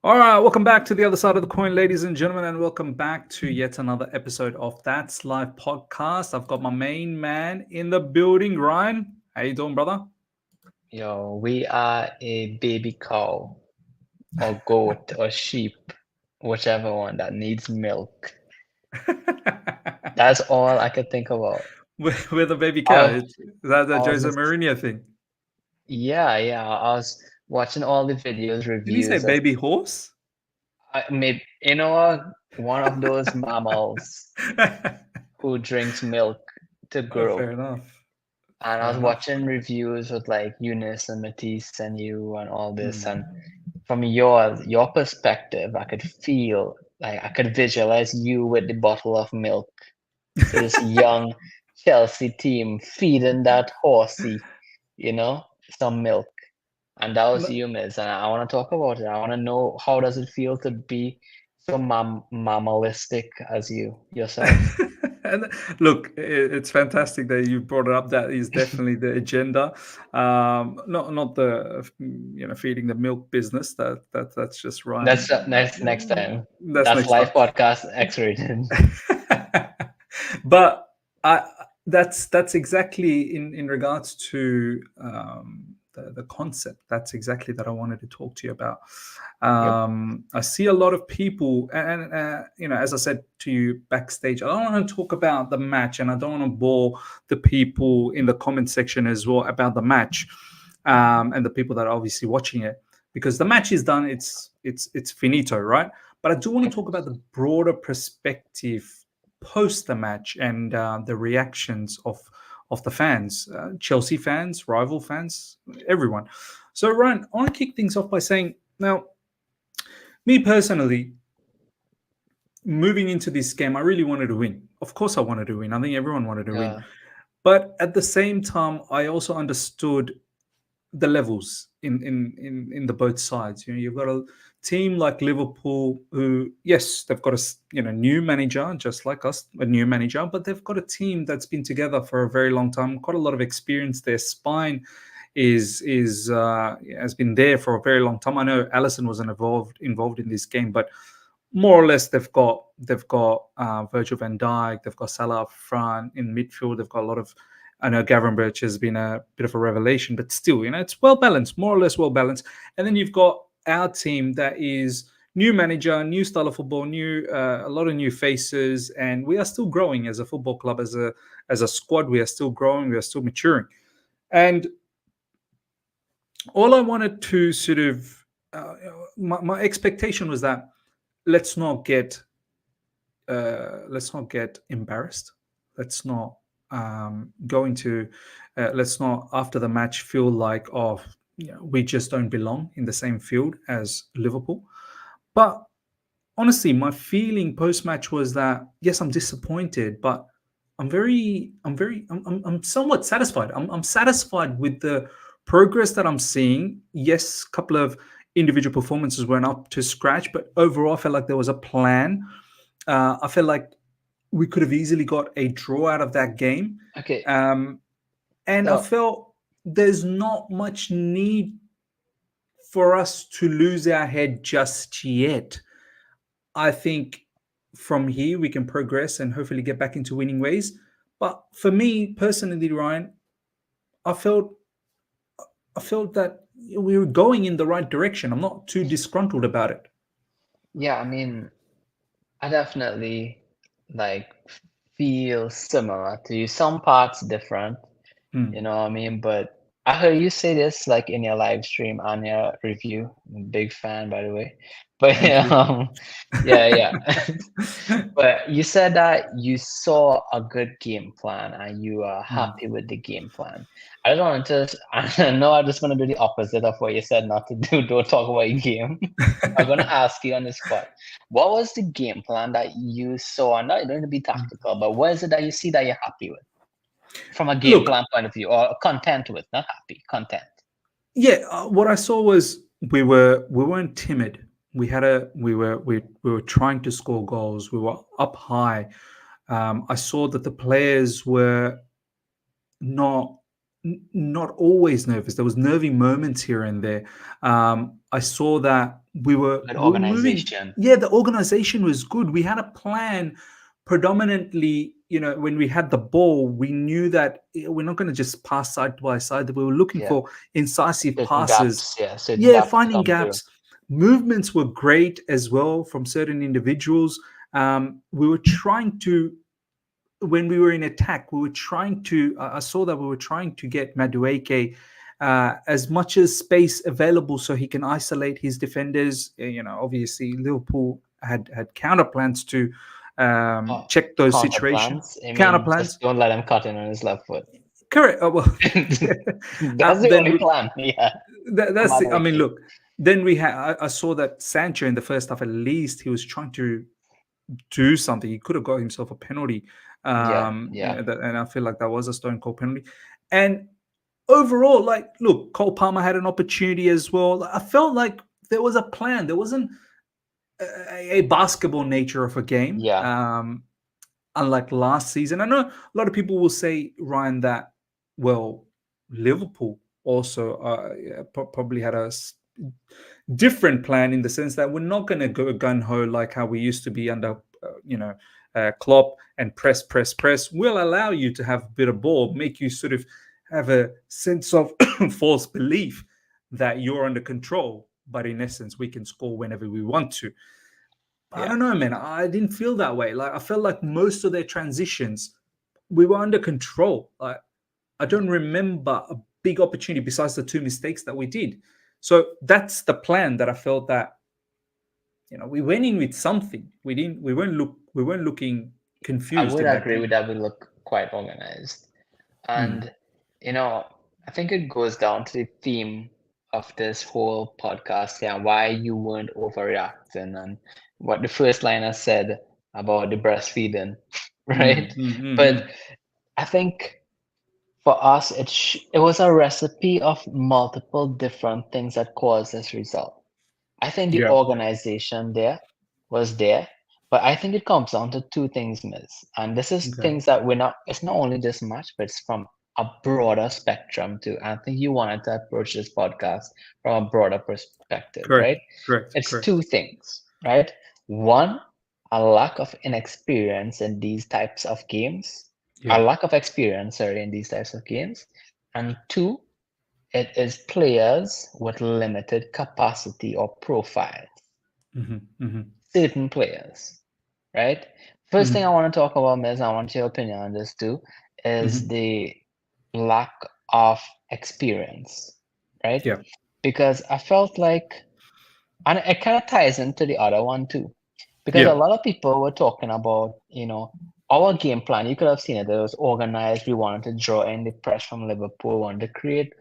All right, welcome back to the other side of the coin, ladies and gentlemen, and welcome back to yet another episode of That's Live podcast. I've got my main man in the building, Ryan. How you doing, brother? Yo, we are a baby cow or goat or sheep, whichever one that needs milk. That's all I could think about. We're the baby cow. I, Is that the I was Jose just, Mourinho thing? yeah. I was watching all the videos, Did he say reviews of, baby horse? maybe, one of those mammals who drinks milk to Fair grow. enough. And I Fair was enough. watching reviews with like Eunice and Matisse and you and all this. And Hmm. from your perspective, I could feel like I could visualize you with the bottle of milk to this young Chelsea team feeding that horsey, some milk. And that was you, Miz. And I want to talk about it. I want to know how does it feel to be so mammalistic as yourself. And look, it's fantastic that you brought it up. That is definitely the agenda. Not the feeding the milk business. That's just Ryan. Next time. That's That's next time. live podcast X-rated. But I that's exactly in regards to the concept. That's exactly that I wanted to talk to you about. Yep. I see a lot of people, and as I said to you backstage, I don't want to talk about the match, and I don't want to bore the people in the comment section as well about the match, and the people that are obviously watching it, because the match is done. It's finito, right? But I do want to talk about the broader perspective post the match and the reactions of the fans, Chelsea fans, rival fans, everyone. So, Ryan, I want to kick things off by saying, now, me personally, moving into this game, I really wanted to win. Of course, I wanted to win. I think everyone wanted to win. Yeah. But at the same time, I also understood the levels in the both sides. You've got a team like Liverpool, who, yes, they've got a new manager, just like us, a new manager, but they've got a team that's been together for a very long time, got a lot of experience. Their spine is has been there for a very long time. I know Allison wasn't involved in this game, but more or less they've got Virgil van Dijk, they've got Salah up front in midfield. They've got a lot of. I know Gavin Birch has been a bit of a revelation, but still, it's well balanced, more or less well balanced. And then you've got our team that is new manager, new style of football, new a lot of new faces, and we are still growing as a football club, as a squad. We are still growing, we are still maturing, and all I wanted to sort of my expectation was that let's not get let's not get embarrassed. Let's not go into. Let's not after the match feel like, oh, we just don't belong in the same field as Liverpool. But honestly, my feeling post match was that yes, I'm disappointed, but I'm somewhat satisfied. I'm satisfied with the progress that I'm seeing. Yes, a couple of individual performances weren't up to scratch, but overall, I felt like there was a plan. I felt like we could have easily got a draw out of that game. Okay. Um, and I So felt there's not much need for us to lose our head just yet. I think from here we can progress and hopefully get back into winning ways. But for me personally, Ryan, I felt I felt that we were going in the right direction. I'm not too disgruntled about it. yeah, I mean, I definitely like feel similar to you. Some parts different, Hmm. you know what I mean? But I heard you say this like in your live stream on your review. Big fan, by the way. But Thank you. yeah. But you said that you saw a good game plan and you are Hmm. happy with the game plan. I just wanted to, I know I'm just going to do the opposite of what you said not to do. Don't talk about your game. I'm going to ask you on the spot. What was the game plan that you saw? And not going to be tactical, but what is it that you see that you're happy with from a game Look, plan point of view or content with, not happy, content? yeah, what I saw was we weren't timid. We were trying to score goals. We were up high. I saw that the players were not not always nervous. There was nervy moments here and there. I saw that we were Good we were moving. organization. Yeah, the organization was good. We had a plan. Predominantly, when we had the ball, we knew that we're not going to just pass side by side. That we were looking Yeah. for incisive Certain passes. gaps. Yeah. Certain Yeah, gaps to finding come through. gaps. Movements were great as well from certain individuals. We were trying to, when we were in attack, we were trying to. I saw that we were trying to get Madueke as much as space available so he can isolate his defenders. Obviously Liverpool had counter plans to check those Counter situations. plans. I Counter mean, plans, just don't let him cut in on his left foot. correct. Well, That's the then only plan. Yeah. that's it. I mean, Madueke. look. Then we had. I saw that Sancho in the first half, at least, he was trying to do something. He could have got himself a penalty. Yeah. And I feel like that was a stone cold penalty. And overall, like, look, Cole Palmer had an opportunity as well. I felt like there was a plan. There wasn't a basketball nature of a game. Yeah. Unlike last season. I know a lot of people will say, Ryan, that, well, Liverpool also probably had a different plan, in the sense that we're not going to go gun ho like how we used to be under, Klopp, and press, press, press. We'll allow you to have a bit of ball, make you sort of have a sense of false belief that you're under control. But in essence, we can score whenever we want to. I don't know, man. I didn't feel that way. Like, I felt like most of their transitions, we were under control. Like, I don't remember a big opportunity besides the two mistakes that we did. So that's the plan that I felt that, we went in with something. We weren't looking I confused would in that agree game. with that. We look quite organized. And, I think it goes down to the theme of this whole podcast here, why you weren't overreacting, and what the first liner said about the breastfeeding, right? But I think for us, it was a recipe of multiple different things that caused this result. I think the Yeah. organization there was there, but I think it comes down to two things, Miss. And this is Okay. things that it's not only this match, but it's from a broader spectrum too. I think you wanted to approach this podcast from a broader perspective, right? It's two things, right? One, a lack of inexperience in these types of games, a Yeah. lack of experience, sorry, in these types of games. And two, it is players with limited capacity or profile. Certain players, right? First thing I want to talk about, Miz, I want your opinion on this too, is the lack of experience, right? Yeah. Because I felt like, and it kind of ties into the other one too, because Yeah. a lot of people were talking about, our game plan. You could have seen it. It was organized. We wanted to draw in the press from Liverpool, wanted to create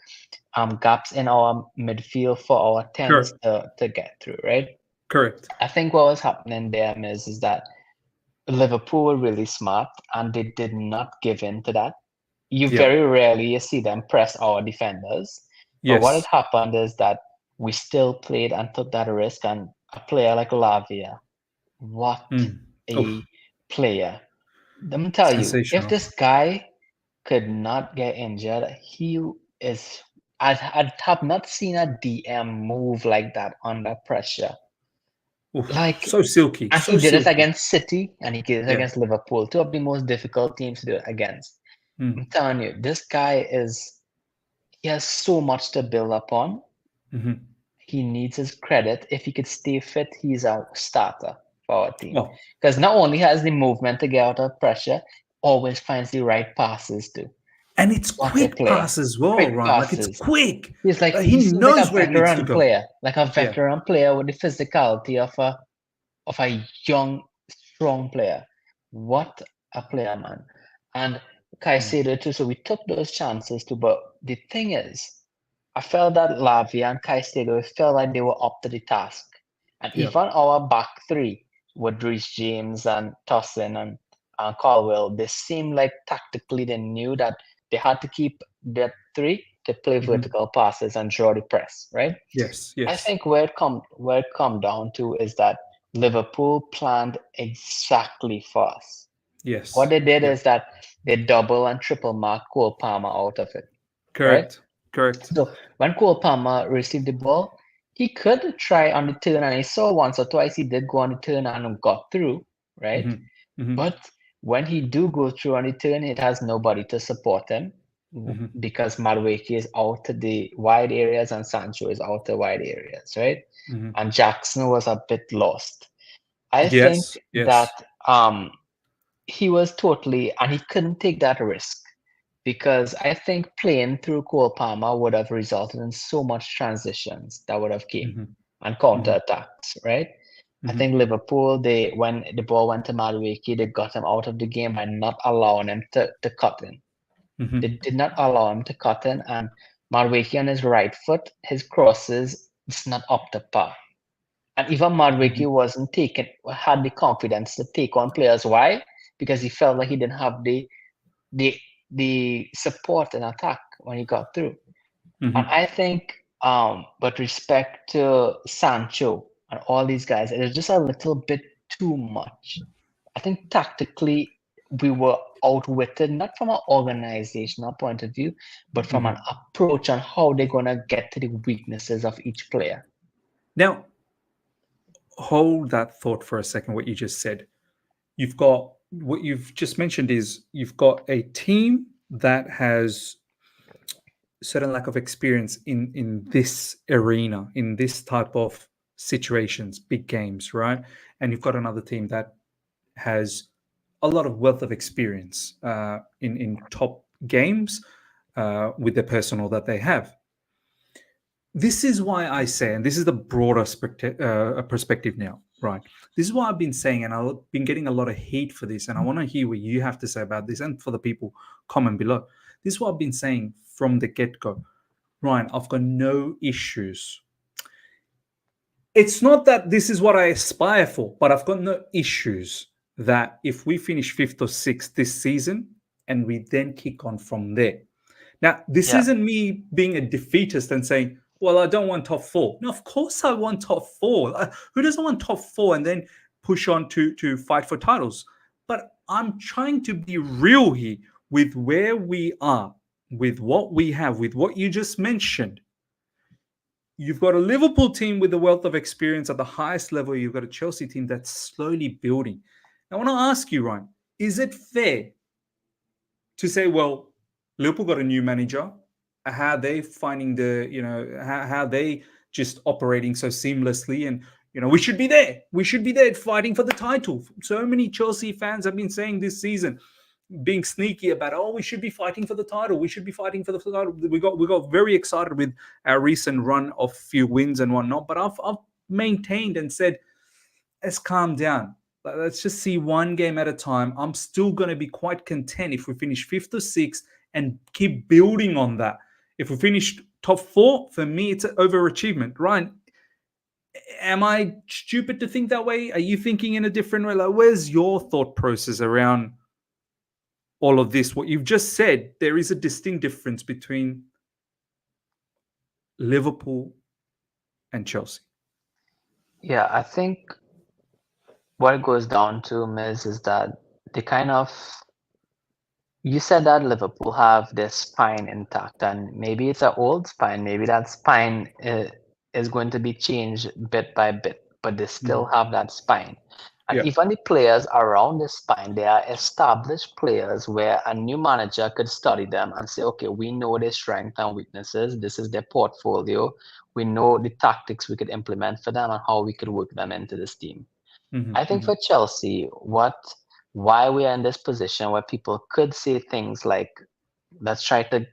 gaps in our midfield for our tens to get through, right? Correct. I think what was happening there, Miz, is that Liverpool were really smart and they did not give in to that. You very rarely see them press our defenders. But what had Yes. happened is that we still played and took that risk. And a player like Lavia, what a player. Let me tell you, if Sensational. this guy could not get injured, I'd have not seen a DM move like that under pressure. Like, So silky. and So he did it silky. against City and he did it Yeah. against Liverpool, two of the most difficult teams to do it against. I'm telling you, this guy he has so much to build upon. He needs his credit. If he could stay fit, he's a starter for our team. Oh, Because not only has the movement to get out of pressure, always finds the right passes too. and it's What a quick player. pass as well, Quick right? Like, it's passes. quick. He's like He seems knows like a where it needs to veteran go. player, like a veteran player with the physicality of a young, strong player. What a player, man. And Caicedo too. So we took those chances too. But the thing is, I felt that Lavia and Caicedo felt like they were up to the task. And even our back three with Reece James and Tosin and Caldwell, they seemed like tactically they knew that they had to keep that three to play vertical passes and draw the press, right? Yes. I think where it come down to is that Liverpool planned exactly for us. Yes. What they did is that they double and triple mark Cole Palmer out of it. Correct. Right? So when Cole Palmer received the ball, he could try on the turn, and I saw once or twice he did go on the turn and got through, right? Mm-hmm. Mm-hmm. But when he do go through on the turn, it has nobody to support him Mm-hmm. because Madueke is out to the wide areas and Sancho is out to wide areas, right? Mm-hmm. And Jackson was a bit lost. I think Yes. that Yes. he was totally, and he couldn't take that risk because I think playing through Cole Palmer would have resulted in so much transitions that would have came Mm-hmm. and Mm-hmm. counter attacks, right? I Mm-hmm. think Liverpool, when the ball went to Madueke, they got him out of the game by not allowing him to cut in. Mm-hmm. They did not allow him to cut in, and Madueke on his right foot, his crosses, it's not up to par. And even Mm-hmm. Madueke wasn't taken, had the confidence to take on players. Why? Because he felt like he didn't have the the support and attack when he got through. And Mm-hmm. I think, with respect to Sancho and all these guys, it is just a little bit too much. I think tactically we were outwitted, not from an organizational point of view, but from Mm-hmm. an approach on how they're gonna get to the weaknesses of each player. Now, hold that thought for a second. What you just said. You've got what you've just mentioned is you've got a team that has certain lack of experience in this arena, in this type of situations, big games, right? And you've got another team that has a lot of wealth of experience in top games with the personnel that they have. This is why I say, and this is the broader perspective now, right? This is why I've been saying, and I've been getting a lot of hate for this, and I want to hear what you have to say about this, and for the people comment below. This is what I've been saying from the get go. Ryan, I've got no issues. It's not that this is what I aspire for, but I've got no issues that if we finish fifth or sixth this season and we then kick on from there. Now, this Yeah, isn't me being a defeatist and saying, well, I don't want top four. No, of course I want top four. Who doesn't want top four and then push on to fight for titles? But I'm trying to be real here with where we are, with what we have, with what you just mentioned. You've got a Liverpool team with a wealth of experience at the highest level. You've got a Chelsea team that's slowly building. I want to ask you, Ryan, is it fair to say, well, Liverpool got a new manager? How they finding how they just operating so seamlessly, and we should be there. We should be there fighting for the title. So many Chelsea fans have been saying this season, being sneaky about, oh, we should be fighting for the title. We should be fighting for the title. We got very excited with our recent run of few wins and whatnot. But I've maintained and said, let's calm down. Let's just see one game at a time. I'm still going to be quite content if we finish fifth or sixth and keep building on that. If we finish top four, for me, it's an overachievement. Ryan, am I stupid to think that way? Are you thinking in a different way? Like, where's your thought process around all of this? What you've just said, there is a distinct difference between Liverpool and Chelsea. yeah. I think what it goes down to, Miz, is that they kind of you said that Liverpool have their spine intact, and maybe it's an old spine. Maybe that spine is going to be changed bit by bit, but they still Mhm. have that spine. And Yeah. even the players around the spine, they are established players where a new manager could study them and say, okay, we know their strengths and weaknesses. This is their portfolio. We know the tactics we could implement for them and how we could work them into this team. I think Hmm. for Chelsea, why we are in this position where people could say things like, let's try to,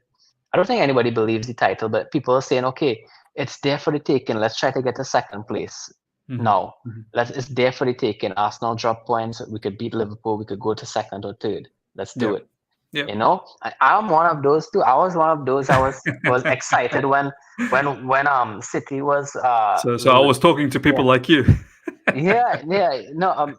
I don't think anybody believes the title, but people are saying, okay, it's there for the taking. Let's try to get to second place Hmm. now. Hmm. It's there for the taking. Arsenal drop points. We could beat Liverpool. We could go to second or third. Let's do Yeah. it. Yeah. I'm one of those too. I was one of those. I was excited when City was So I was talking to yeah. people like you. Yeah. No,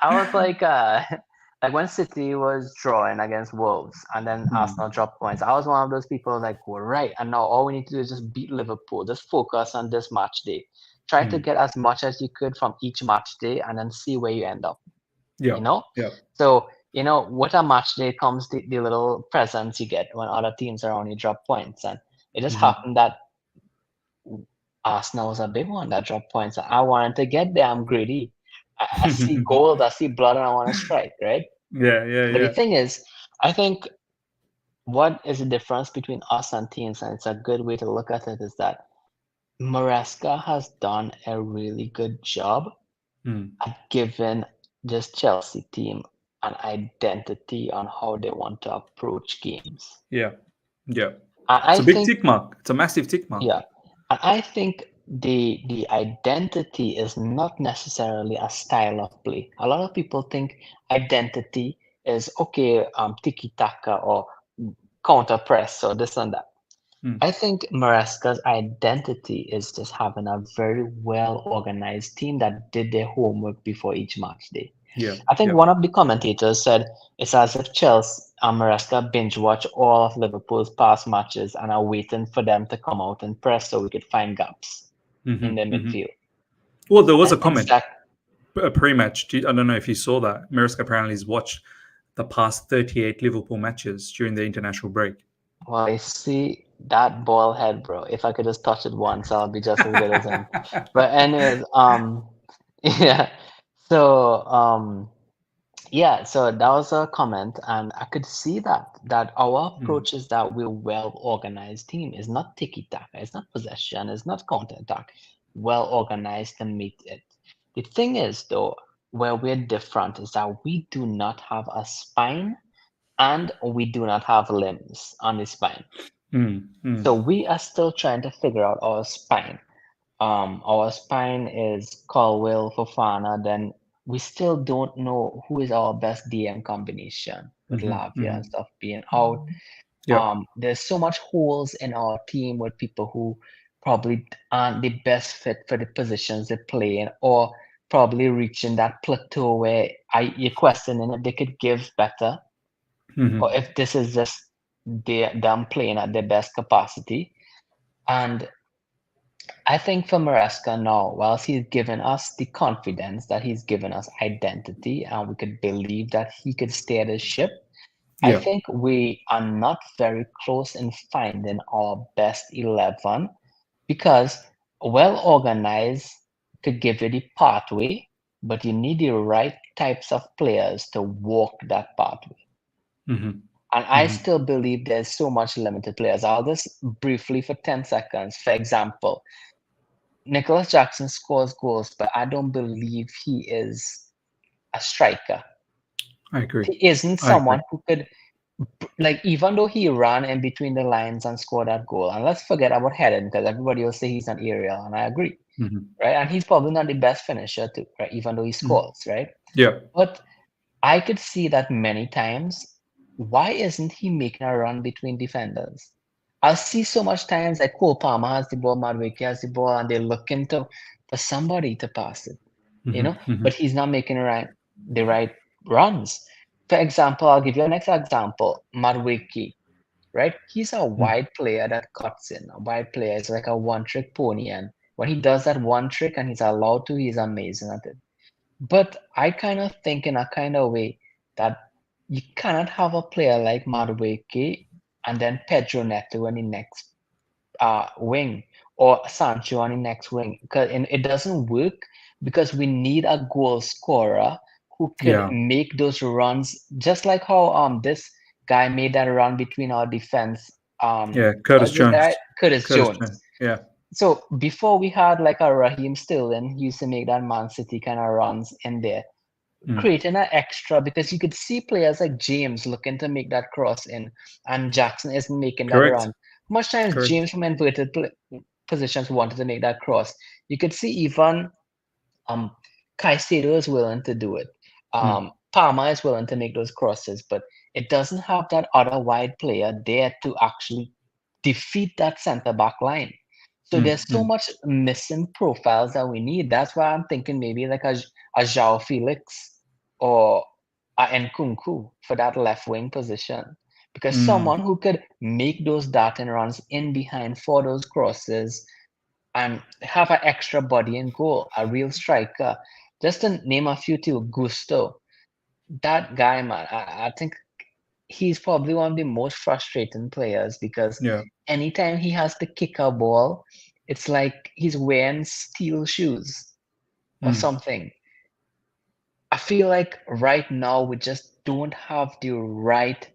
I was like, like when City was drawing against Wolves and then Hmm. Arsenal dropped points. I was one of those people like, well, right, and now all we need to do is just beat Liverpool. Just focus on this match day. Try to Hmm. get as much as you could from each match day, and then see where you end up. Yeah. You know. Yeah. So with a match day comes the little presents you get when other teams around you drop points, and it just Hmm. happened that Arsenal was a big one that dropped points. I wanted to get there. I'm greedy. I see gold, I see blood, and I want to strike, right? Yeah, yeah, But the yeah. thing is, I think what is the difference between us and teams, and it's a good way to look at it, is that Maresca has done a really good job Mm. at giving this Chelsea team an identity on how they want to approach games. Yeah, yeah. And It's I a big think, tick mark. It's a massive tick mark. yeah, and I think the identity is not necessarily a style of play. A lot of people think identity is okay, tiki taka or counter press or this and that. Mm. I think Maresca's identity is just having a very well organized team that did their homework before each match day. Yeah, I think yeah. one of the commentators said it's as if Chelsea and Maresca binge watch all of Liverpool's past matches and are waiting for them to come out and press so we could find gaps in their midfield. Well, there was And a comment exact, a pre-match. I don't know if you saw that. Mariska apparently has watched the past 38 Liverpool matches during the international break. well, I see that ball head, bro. If I could just touch it once, I'll be just as good as him. But anyways, yeah. So, yeah, so that was a comment, and I could see that our Mm. approach is that we're well organized team. It's not tiki taka, it's not possession, it's not counter attack. Well organized to meet it. The thing is, though, where we're different is that we do not have a spine and we do not have limbs on the spine. Mm. Mm. So we are still trying to figure out our spine. Our spine is Colwill, Fofana, then we still don't know who is our best DM combination with Lavia and stuff being out. Yeah. There's so much holes in our team with people who probably aren't the best fit for the positions they play in, or probably reaching that plateau where you're questioning if they could give better, or if this is just them playing at their best capacity. And I think for Maresca now, whilst he's given us the confidence that he's given us identity and we could believe that he could steer the ship, I Yeah. think we are not very close in finding our best 11 because well organized could give you the pathway, but you need the right types of players to walk that pathway. Mm-hmm. And I still believe there's so much limited players. I'll just briefly for 10 seconds. For example, Nicholas Jackson scores goals, but I don't believe he is a striker. I agree. He isn't I agree. someone who could, like, even though he ran in between the lines and scored that goal, and let's forget about heading because everybody will say he's an aerial, and I agree, Mm-hmm. right? And he's probably not the best finisher, too, right? Even though he scores, right? Yeah. But I could see that many times. Why isn't he making a run between defenders? I see so much times like Cole Palmer has the ball, Madueke has the ball, and they're looking to for somebody to pass it, but he's not making the right runs. For example, I'll give you an next example, Madueke, right? He's a wide player that cuts in. A wide player is like a one-trick pony, and when he does that one trick and he's allowed to, he's amazing at it. But I kind of think in a kind of way that you cannot have a player like Madueke and then Pedro Neto on the next wing or Sancho on the next wing because it doesn't work because we need a goal scorer who could Yeah. make those runs just like how this guy made that run between our defense. Yeah. Curtis What's this Jones. guy? Curtis Curtis Jones. Jones. Yeah. So before we had like a Raheem Sterling, he used to make that Man City kind of runs in there, creating an extra because you could see players like James looking to make that cross in, and Jackson isn't making that Correct. run. Much times Correct. James from inverted positions wanted to make that cross. You could see even um Caicedo is willing to do it. Palmer is willing to make those crosses, but it doesn't have that other wide player there to actually defeat that center back line. So there's so much missing profiles that we need. That's why I'm thinking maybe like a João Felix or a Nkunku for that left wing position. Because someone who could make those darting runs in behind for those crosses and have an extra body and goal, a real striker. Just to name a few too, Gusto. That guy, man, I think he's probably one of the most frustrating players because Yeah. anytime he has to kick a ball, it's like he's wearing steel shoes or something. I feel like right now we just don't have the right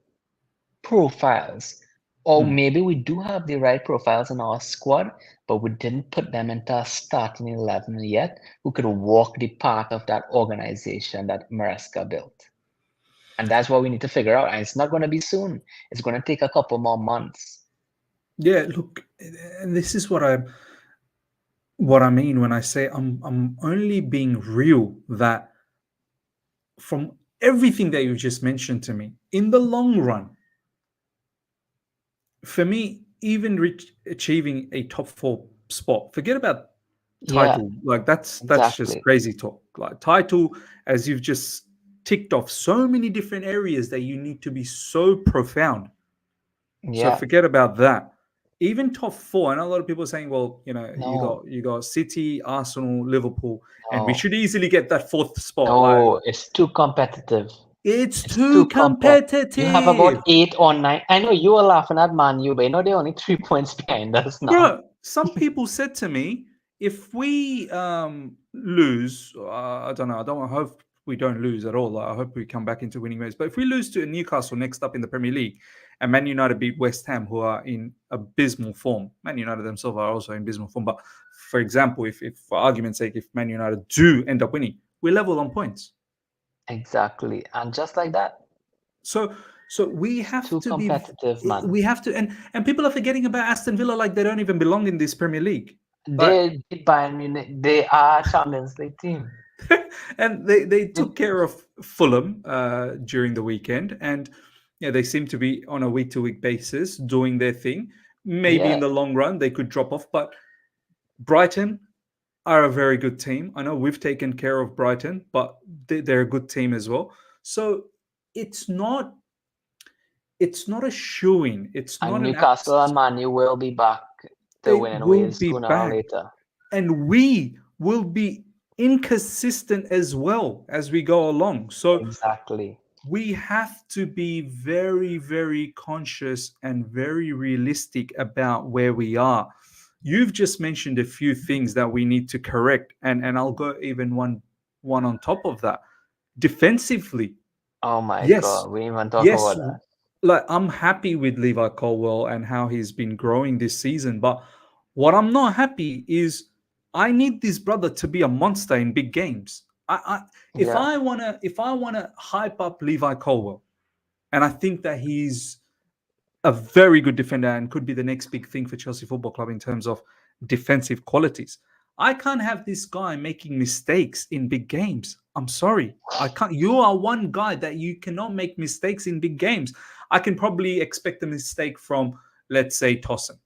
profiles. Or maybe we do have the right profiles in our squad, but we didn't put them into a starting 11 yet who could walk the path of that organization that Maresca built. And that's what we need to figure out. And it's not going to be soon. It's going to take a couple more months. Yeah, look, and this is what I mean when I say I'm only being real, that from everything that you just mentioned to me, in the long run, for me, even achieving a top 4 spot, forget about title. Like that's just exactly. crazy talk. Like title, as you've just ticked off so many different areas that you need to be so profound. So Yeah. forget about that. Even top 4, I know a lot of people are saying, well, No. you got City, Arsenal, Liverpool, and we No. should easily get that 4th spot. No, it's too competitive. It's It's too too competitive. You have about competitive. 8 or 9. I know you were laughing at Man U, but you know they're only 3 points behind us now. Bro, some people said to me, if we lose, I don't know, I hope we don't lose at all. I hope we come back into winning ways. But if we lose to Newcastle next up in the Premier League, and Man United beat West Ham, who are in abysmal form, Man United themselves are also in abysmal form. But for example, if for argument's sake, if Man United do end up winning, we're level on points. Exactly. And just like that. So we have too to competitive, be, man. we have to, and people are forgetting about Aston Villa like they don't even belong in this Premier League. They beat Bayern Munich. They are a Champions League team. And they took care of Fulham during the weekend, and they seem to be on a week-to-week basis doing their thing. Maybe in the long run they could drop off, but Brighton are a very good team. I know we've taken care of Brighton, but they're a good team as well. So it's not a shoo-in. It's not And an Newcastle and Man U will be back to they winning will ways be sooner or back, later. and we will be inconsistent as well as we go along. So exactly, we have to be very, very conscious and very realistic about where we are. You've just mentioned a few things that we need to correct, and I'll go even one on top of that. Defensively, oh my yes, god, we didn't even talk yes, about that. like I'm happy with Levi Colwell and how he's been growing this season, but what I'm not happy is I need this brother to be a monster in big games. If I wanna hype up Levi Colwell, and I think that he's a very good defender and could be the next big thing for Chelsea Football Club in terms of defensive qualities, I can't have this guy making mistakes in big games. I'm sorry. I can't. You are one guy that you cannot make mistakes in big games. I can probably expect a mistake from, let's say, Tosin,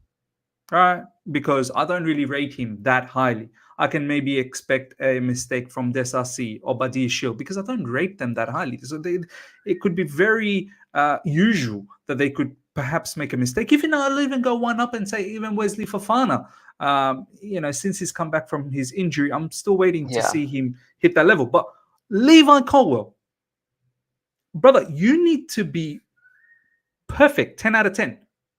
right? Because I don't really rate him that highly. I can maybe expect a mistake from Desasi or Badir Shil because I don't rate them that highly. So it could be very usual that they could perhaps make a mistake. Even I'll even go one up and say even Wesley Fofana. Since he's come back from his injury, I'm still waiting to see him hit that level. But Levi Colwell, brother, you need to be perfect, 10 out of 10,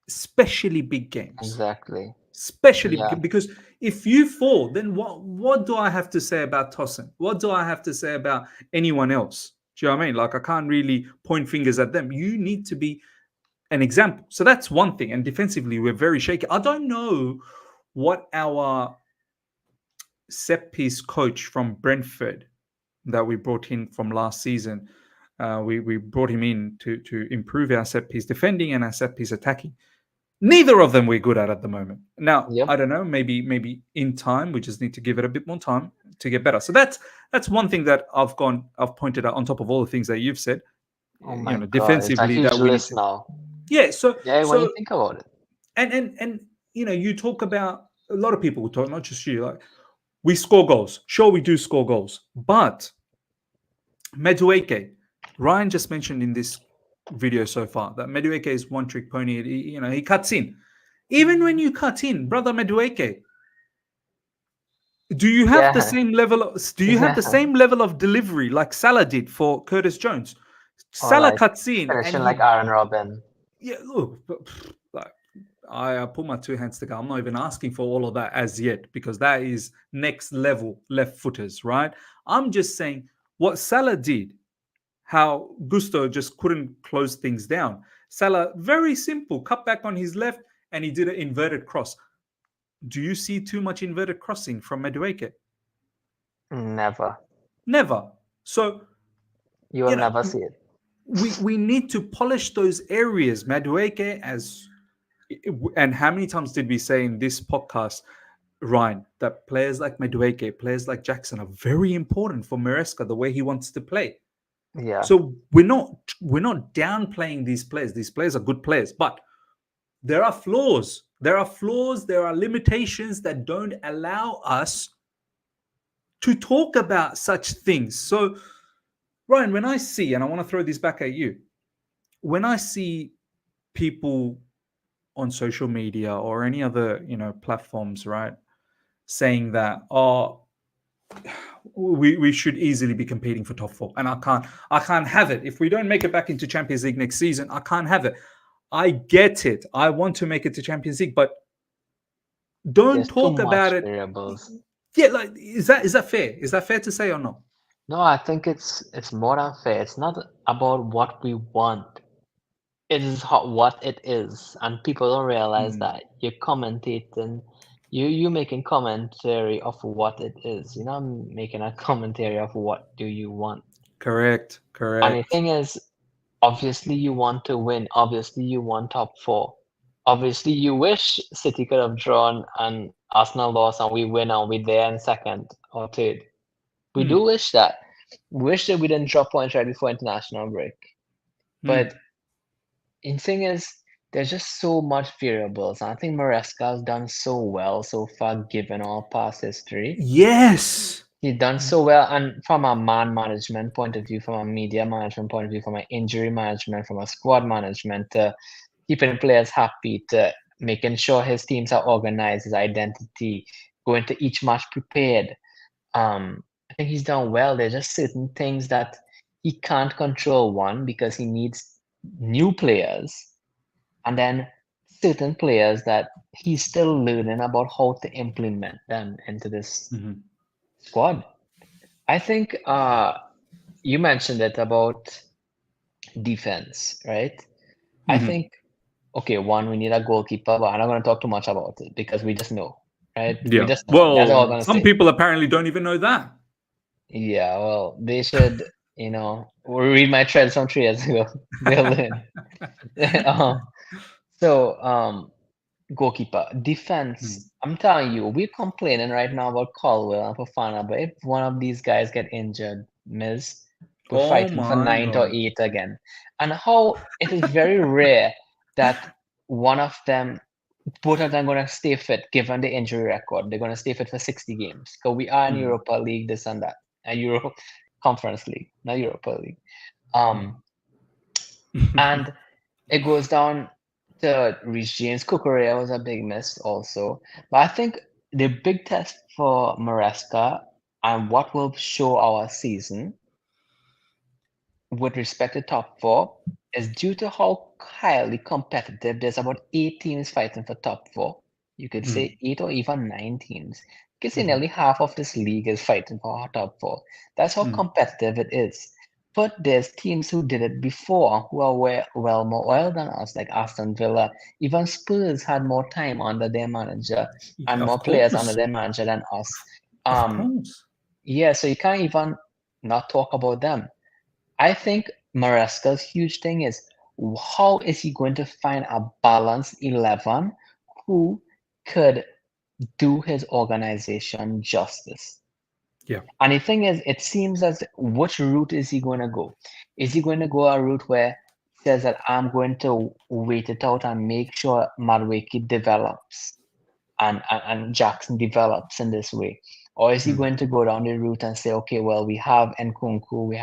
especially big games. Exactly. Especially because if you fall, then what do I have to say about Tosin? What do I have to say about anyone else? Do you know what I mean? Like I can't really point fingers at them. You need to be an example. So that's one thing. And defensively, we're very shaky. I don't know what our set piece coach from Brentford that we brought in from last season, we brought him in to improve our set piece defending and our set piece attacking. Neither of them we're good at the moment. Now, I don't know, maybe in time, we just need to give it a bit more time to get better. So that's one thing that I've pointed out on top of all the things that you've said. Oh my god, defensively, it's a huge that we list need to, now. Yeah, so when you think about it. And you talk about, a lot of people will talk, not just you, like we score goals. Sure, we do score goals, but Madueke, Ryan just mentioned in this video so far that Madueke is one trick pony. He cuts in. Even when you cut in, brother Madueke, do you have the same level of delivery like Salah did for Curtis Jones? Salah cuts in and like Aaron Robin. Yeah, look, I put my two hands together. I'm not even asking for all of that as yet because that is next level left footers, right? I'm just saying what Salah did, how Gusto just couldn't close things down. Salah, very simple, cut back on his left, and he did an inverted cross. Do you see too much inverted crossing from Madueke? Never. Never. So, You will you know, never see it. we need to polish those areas. Madueke, and how many times did we say in this podcast, Ryan, that players like Madueke, players like Jackson are very important for Maresca, the way he wants to play. Yeah. So we're not downplaying these players. These players are good players, but there are flaws. There are flaws. There are limitations that don't allow us to talk about such things. So, Ryan, when I see, and I want to throw this back at you, when I see people on social media or any other platforms, right, saying that we should easily be competing for top four, and I can't have it. If we don't make it back into Champions League next season, I can't have it. I get it. I want to make it to Champions League, but don't There's too talk much about it. variables. Yeah, like is that fair? Is that fair to say or not? No, I think it's more than fair. It's not about what we want. It is what it is, and people don't realize Mm, that you're commentating. You making commentary of what it is. You're not making a commentary of what do you want. correct. And the Correct. thing is, obviously you want to win. Obviously you want top four. Obviously you wish City could have drawn and Arsenal lost and we win and we're there in second or third. We do Mm, wish that. Wish that we didn't drop points right before international break. mm. But the thing is, there's just so much variables. And I think Maresca has done so well so far, given our past history. Yes. He's done so well, and from a man management point of view, from a media management point of view, from an injury management, from a squad management, to keeping players happy, to making sure his teams are organized, his identity, going to each match prepared. I think he's done well. There's just certain things that he can't control, one, because he needs new players, and then certain players that he's still learning about how to implement them into this Mhm. squad. I think you mentioned it about defense, right? I Mhm. think, okay, one, we need a goalkeeper, but I'm not going to talk too much about it because we just know, right? We Yeah. just know. That's all I'm Well, going to some say. people apparently don't even know that. Yeah, well, they should, read my threads from 3 years ago. They'll learn. um, so, goalkeeper, Mm. defense. I'm telling you, we're complaining right now about Caldwell and Fofana, but if one of these guys get injured, Miz, we're Oh fighting for my ninth or god. eighth again. And how it is very rare that one of them, both of them, going to stay fit given the injury record. They're going to stay fit for 60 games because we are in Mhm. Europa League, this and that, and Euro Conference League, not Europa League. Um, and it goes down to Reece James. Cucurella was a big miss also. But I think the big test for Maresca and what will show our season with respect to top four is due to how highly competitive. There's about 8 teams fighting for top four. You could Mhm. say 8 or even 9 teams. You could say Mhm. nearly half of this league is fighting for our top four. That's how Mhm. competitive it is. But there's teams who did it before who are well more oil than us, like Aston Villa. Even Spurs had more time under their manager and Of more players under course. their manager than us. Of Um, course. yeah, so you can't even not talk about them. I think Maresca's huge thing is how is he going to find a balanced 11 who could do his organization justice? Yeah. And the thing is, it seems as which route is he going to go? Is he going to go a route where he says that I'm going to wait it out and make sure Madueke develops and Jackson develops in this way? Or is he Mm. going to go down the route and say, okay, well, we have Nkunku, we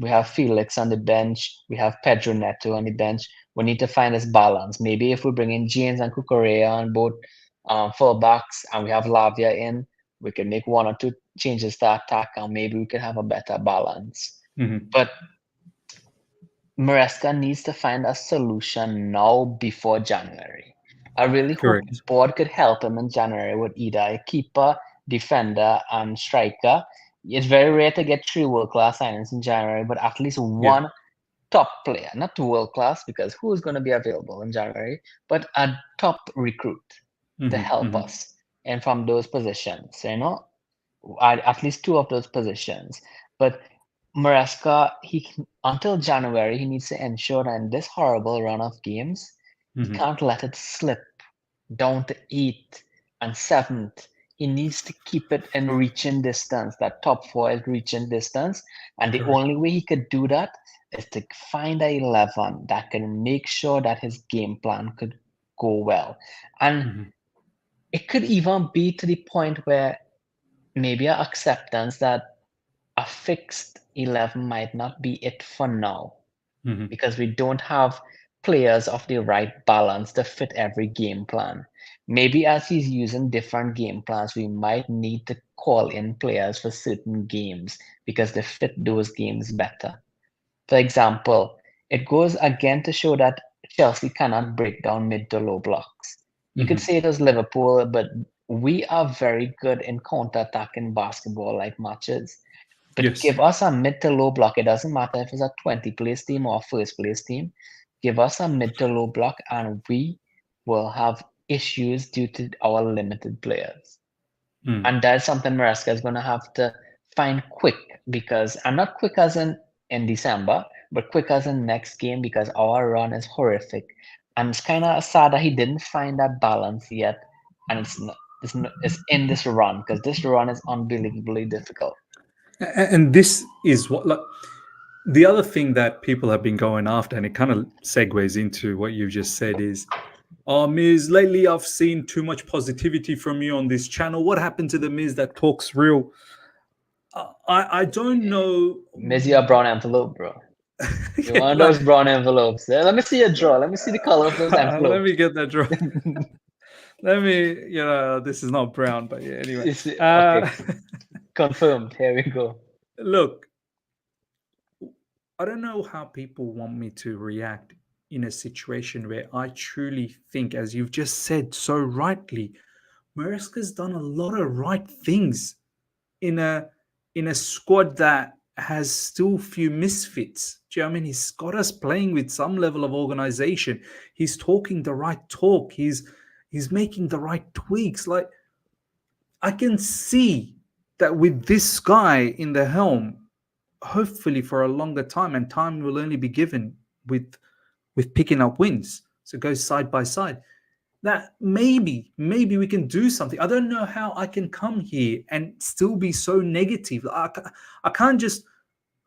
have Felix on the bench, we have Pedro Neto on the bench. We need to find this balance. Maybe if we bring in James and Cucurella on both fullbacks and we have Lavia in, we can make one or two changes to attack and maybe we can have a better balance. Mhm. But Maresca needs to find a solution now before January. I really hope Correct. board could help him in January with either a keeper, defender, and striker. It's very rare to get three world-class signings in January, but at least Yeah. one top player, not world-class, because who's going to be available in January, but a top recruit to help us. And from those positions, at least two of those positions. But Maresca, until January, he needs to ensure that in this horrible run of games, he can't let it slip down to 8th and 7th. He needs to keep it in reaching distance. That top 4 is reaching distance. And the Correct. only way he could do that is to find a 11 that can make sure that his game plan could go well. And it could even be to the point where maybe an acceptance that a fixed 11 might not be it for now because we don't have players of the right balance to fit every game plan. Maybe as he's using different game plans, we might need to call in players for certain games because they fit those games better. For example, it goes again to show that Chelsea cannot break down mid to low blocks. You could say it was Liverpool, but we are very good in counter-attacking basketball like matches. But Yes. give us a mid to low block. It doesn't matter if it's a 20 place team or a first place team. Give us a mid to low block, and we will have issues due to our limited players. And that's something Maresca is going to have to find quick because I'm not quick as in December, but quick as in next game because our run is horrific. And it's kind of sad that he didn't find that balance yet, and it's in this run because this run is unbelievably difficult. And this is what, like, the other thing that people have been going after, and it kind of segues into what you've just said, is, Miz, lately I've seen too much positivity from you on this channel. What happened to the Miz that talks real? I don't know. Miss you a brown envelope, bro. You Yeah, want like, those brown envelopes? Let me see your draw. Let me see the color of those let envelopes. me get that draw. Let me, this is not brown, but yeah, anyway. Okay, confirmed. Here we go. Look, I don't know how people want me to react in a situation where I truly think, as you've just said so rightly, Maresca's done a lot of right things in a squad that has still few misfits. Do you know what I mean? He's got us playing with some level of organization. He's talking the right talk. He's making the right tweaks. Like, I can see that with this guy in the helm, hopefully for a longer time, and time will only be given with picking up wins. So go side by side. That maybe we can do something. I don't know how I can come here and still be so negative. I can't just,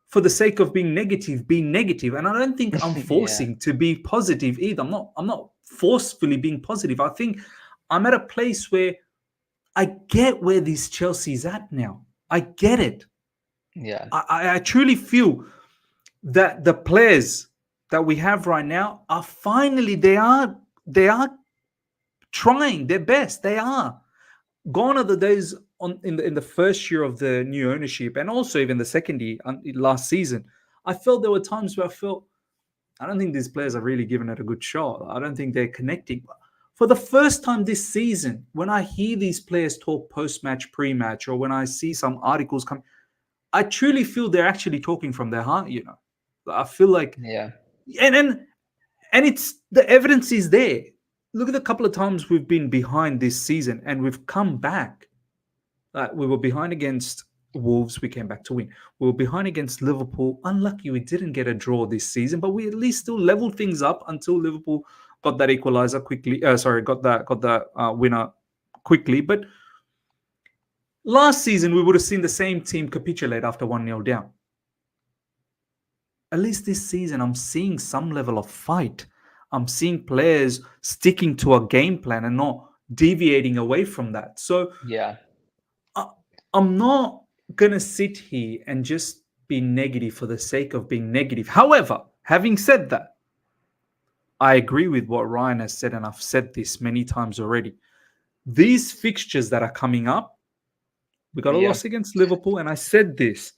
for the sake of being negative, be negative. And I don't think I'm forcing to be positive either. I'm not forcefully being positive. I think I'm at a place where I get where this Chelsea's at now. I get it. Yeah. I truly feel that the players that we have right now are finally, they are trying their best. They are. Gone are the days in the first year of the new ownership, and also even the second year last season. I felt there were times where I felt, I don't think these players are really giving it a good shot. I don't think they're connecting. For the first time this season, when I hear these players talk post-match, pre-match, or when I see some articles come, I truly feel they're actually talking from their heart. I feel like, and it's, the evidence is there. Look at the couple of times we've been behind this season and we've come back. We were behind against Wolves, we came back to win. We were behind against Liverpool. Unlucky we didn't get a draw this season, but we at least still leveled things up until Liverpool got that equalizer quickly. Got that winner quickly. But last season we would have seen the same team capitulate after 1-0 down. At least this season I'm seeing some level of fight. I'm seeing players sticking to a game plan and not deviating away from that. So I'm not going to sit here and just be negative for the sake of being negative. However, having said that, I agree with what Ryan has said, and I've said this many times already. These fixtures that are coming up, we got a loss against Liverpool, and I said this,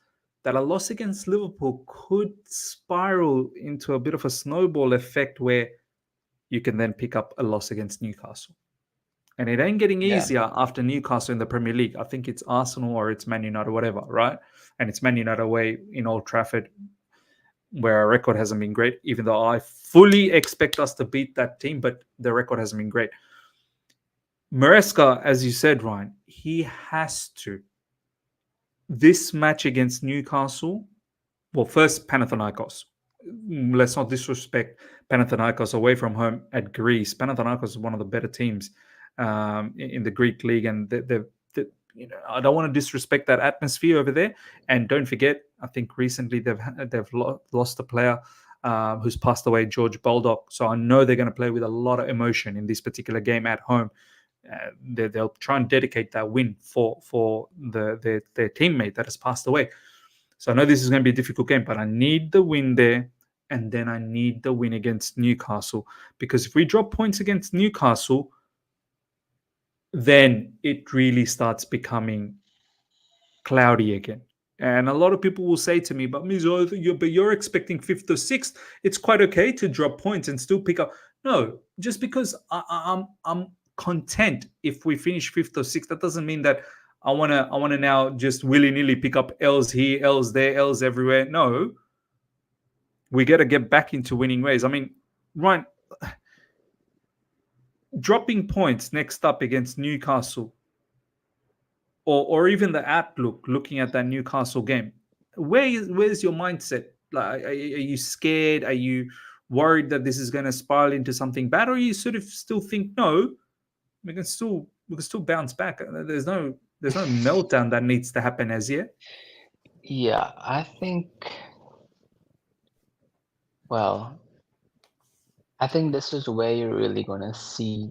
that a loss against Liverpool could spiral into a bit of a snowball effect where you can then pick up a loss against Newcastle. And it ain't getting Yeah. easier after Newcastle in the Premier League. I think it's Arsenal or it's Man United, whatever, right? And it's Man United away in Old Trafford, where our record hasn't been great, even though I fully expect us to beat that team, but the record hasn't been great. Maresca, as you said, Ryan, he has to. This match against Newcastle, well, first Panathinaikos. Let's not disrespect Panathinaikos away from home at Greece. Panathinaikos is one of the better teams in the Greek league, and I don't want to disrespect that atmosphere over there. And don't forget, I think recently they've lost a player who's passed away, George Baldock. So I know they're going to play with a lot of emotion in this particular game at home. They'll try and dedicate that win for their teammate that has passed away. So I know this is going to be a difficult game, but I need the win there, and then I need the win against Newcastle, because if we drop points against Newcastle, then it really starts becoming cloudy again. And a lot of people will say to me, but Mizo, you're expecting fifth or sixth. It's quite okay to drop points and still pick up. No, just because I'm content if we finish fifth or sixth, that doesn't mean that I wanna now just willy-nilly pick up L's here, L's there, L's everywhere. No. We gotta get back into winning ways. I mean, Ryan, dropping points next up against Newcastle, or even the outlook looking at that Newcastle game, where's your mindset? Like, are you scared? Are you worried that this is going to spiral into something bad, or you sort of still think, no, we can still bounce back? There's no meltdown that needs to happen as yet. Yeah, I think. Well, I think this is where you're really gonna see.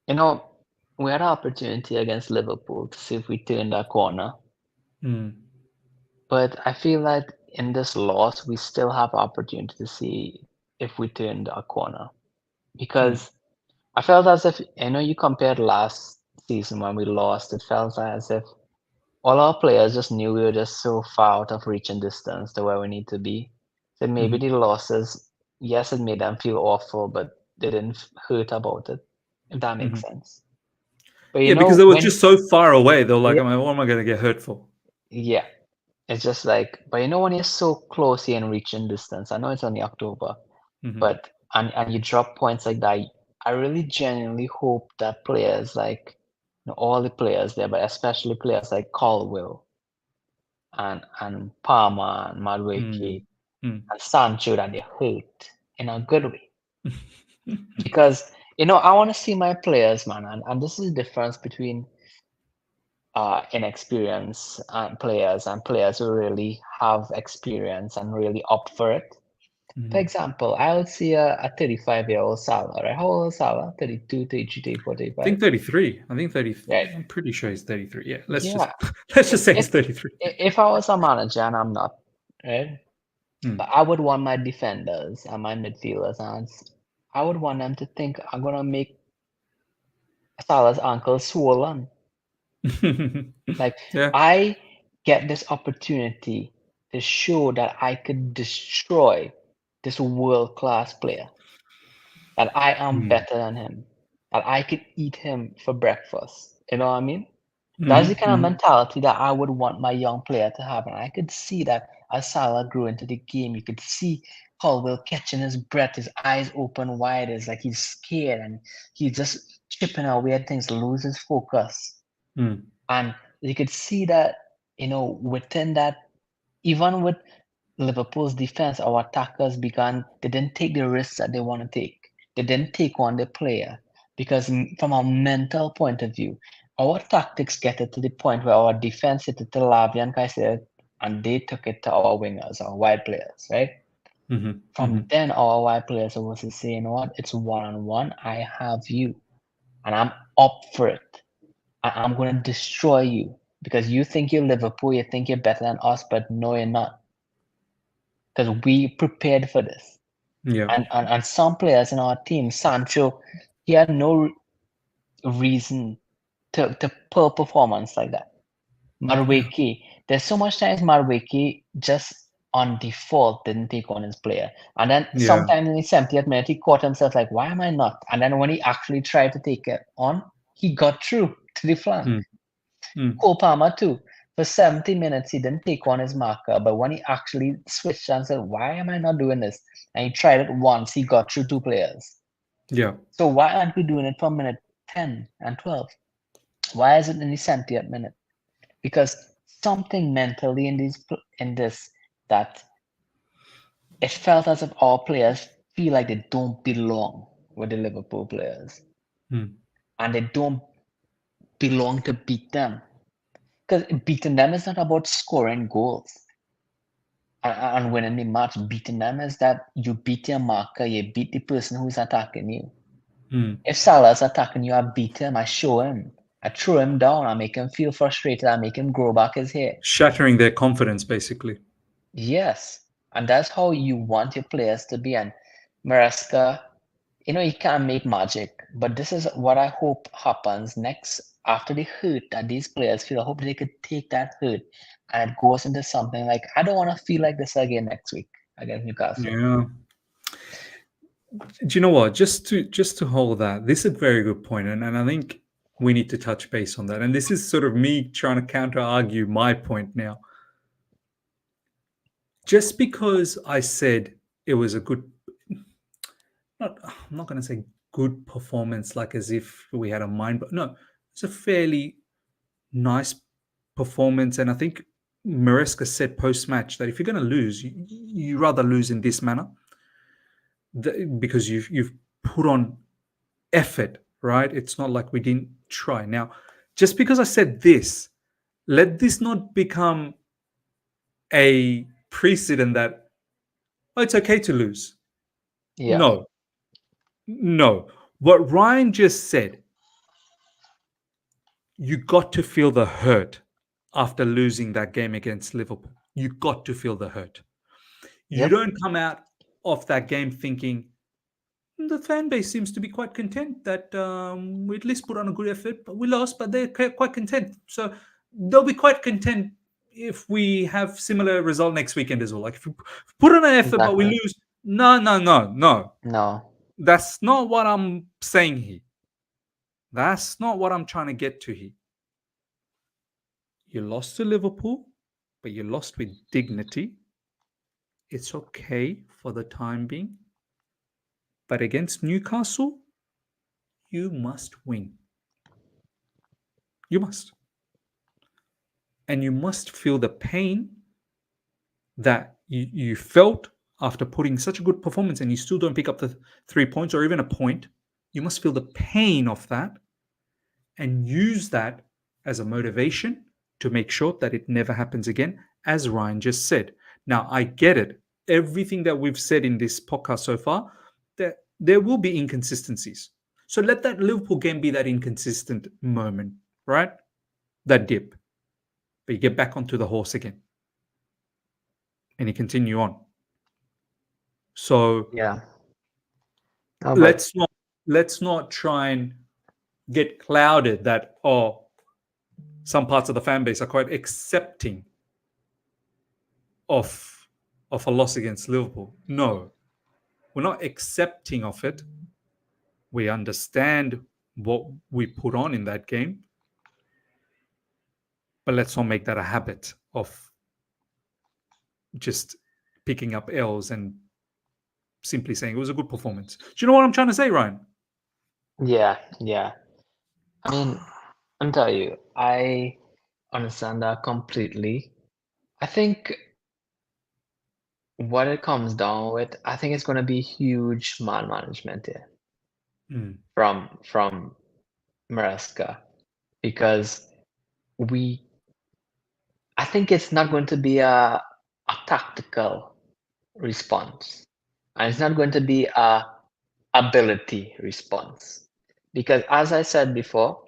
We had an opportunity against Liverpool to see if we turned that corner. But I feel like in this loss, we still have opportunity to see if we turned a corner. Because I felt as if, you compared last season when we lost, it felt as if all our players just knew we were just so far out of reaching distance to where we need to be. So maybe the losses, yes, it made them feel awful, but they didn't hurt about it, if that makes sense. But because they were just so far away. They were like, what am I going to get hurt for? Yeah. It's just like, but when you're so close here and reaching distance, I know it's only October, but and you drop points like that, I really genuinely hope that players like all the players there, but especially players like Colwill and Palmer and Madueke and Sancho, that they hurt in a good way. Because I want to see my players, man, and this is the difference between inexperienced players and players who really have experience and really opt for it. For example, I would see a 35-year-old Salah, right? How old is Salah? 32, 33, 34, 35? I think 33. I think 33. Right. I'm pretty sure he's 33. Yeah, let's just say he's 33. If I was a manager, and I'm not, right? But I would want my defenders and my midfielders, and I would want them to think, I'm going to make Salah's ankle swollen. I get this opportunity to show that I could destroy this world-class player, that I am better than him, that I could eat him for breakfast. You know what I mean? That's the kind of mentality that I would want my young player to have. And I could see that as Salah grew into the game, you could see Colwill catching his breath, his eyes open wide. It's like he's scared and he's just chipping away at things, loses focus. And you could see that, within that, even with Liverpool's defense, our attackers they didn't take the risks that they want to take. They didn't take on the player because from a mental point of view, our tactics get it to the point where our defense hit it to Lavia and Caicedo, and they took it to our wingers, our wide players, right? From then, our wide players are supposed to say, you know what, it's one-on-one, I have you, and I'm up for it. I'm going to destroy you because you think you're Liverpool, you think you're better than us, but no, you're not. Because we prepared for this. Yeah. And some players in our team, Sancho, he had no reason to pull performance like that. Madueke, there's so much times Madueke just on default didn't take on his player. And then Yeah. sometimes in the 70th minute, he caught himself like, why am I not? And then when he actually tried to take it on, he got through to the flank. Cole Palmer too. For 70 minutes, he didn't take on his marker, but when he actually switched and said, why am I not doing this? And he tried it once, he got through 2 players. Yeah. So why aren't we doing it for minute 10 and 12? Why is it in the 70th minute? Because something mentally in this that it felt as if our players feel like they don't belong with the Liverpool players. And they don't belong to beat them. Because beating them is not about scoring goals and winning the match. Beating them is that you beat your marker, you beat the person who's attacking you. If Salah's attacking you, I beat him, I show him. I throw him down, I make him feel frustrated, I make him grow back his hair. Shattering their confidence, basically. Yes. And that's how you want your players to be. And Maresca, he can't make magic, but this is what I hope happens next after the hurt that these players feel. I hope they could take that hurt and it goes into something like, I don't want to feel like this again next week against Newcastle. Yeah. Do you know what? Just to hold that, this is a very good point, and I think we need to touch base on that. And this is sort of me trying to counter argue my point now. Just because I said it was a good, I'm not going to say good performance, like as if we had a mind, but no, it's a fairly nice performance. And I think Maresca said post match that if you're going to lose, you rather lose in this manner, because you've put on effort, right? It's not like we didn't try. Now, just because I said this, let this not become a precedent that it's okay to lose. Yeah. No. What Ryan just said, you got to feel the hurt after losing that game against Liverpool. You got to feel the hurt. You don't come out of that game thinking, the fan base seems to be quite content that we at least put on a good effort, but we lost, but they're quite content. So they'll be quite content if we have similar result next weekend as well. Like if we put on an effort, but we lose, no. That's not what I'm saying here. That's not what I'm trying to get to here. You lost to Liverpool, but you lost with dignity. It's okay for the time being. But against Newcastle, you must win. You must. And you must feel the pain that you felt after putting such a good performance and you still don't pick up the 3 points or even a point. You must feel the pain of that and use that as a motivation to make sure that it never happens again, as Ryan just said. Now, I get it. Everything that we've said in this podcast so far, that there will be inconsistencies. So let that Liverpool game be that inconsistent moment, right? That dip. But you get back onto the horse again. And you continue on. So yeah. let's not try and get clouded that some parts of the fan base are quite accepting of a loss against Liverpool. No, we're not accepting of it. We understand what we put on in that game, but let's not make that a habit of just picking up L's and simply saying it was a good performance. Do you know what I'm trying to say, Ryan? Yeah. I mean, I'll tell you, I understand that completely. I think what it comes down with, I think it's going to be huge man management here from Maresca, because I think it's not going to be a tactical response, and it's not going to be a ability response, because as I said before,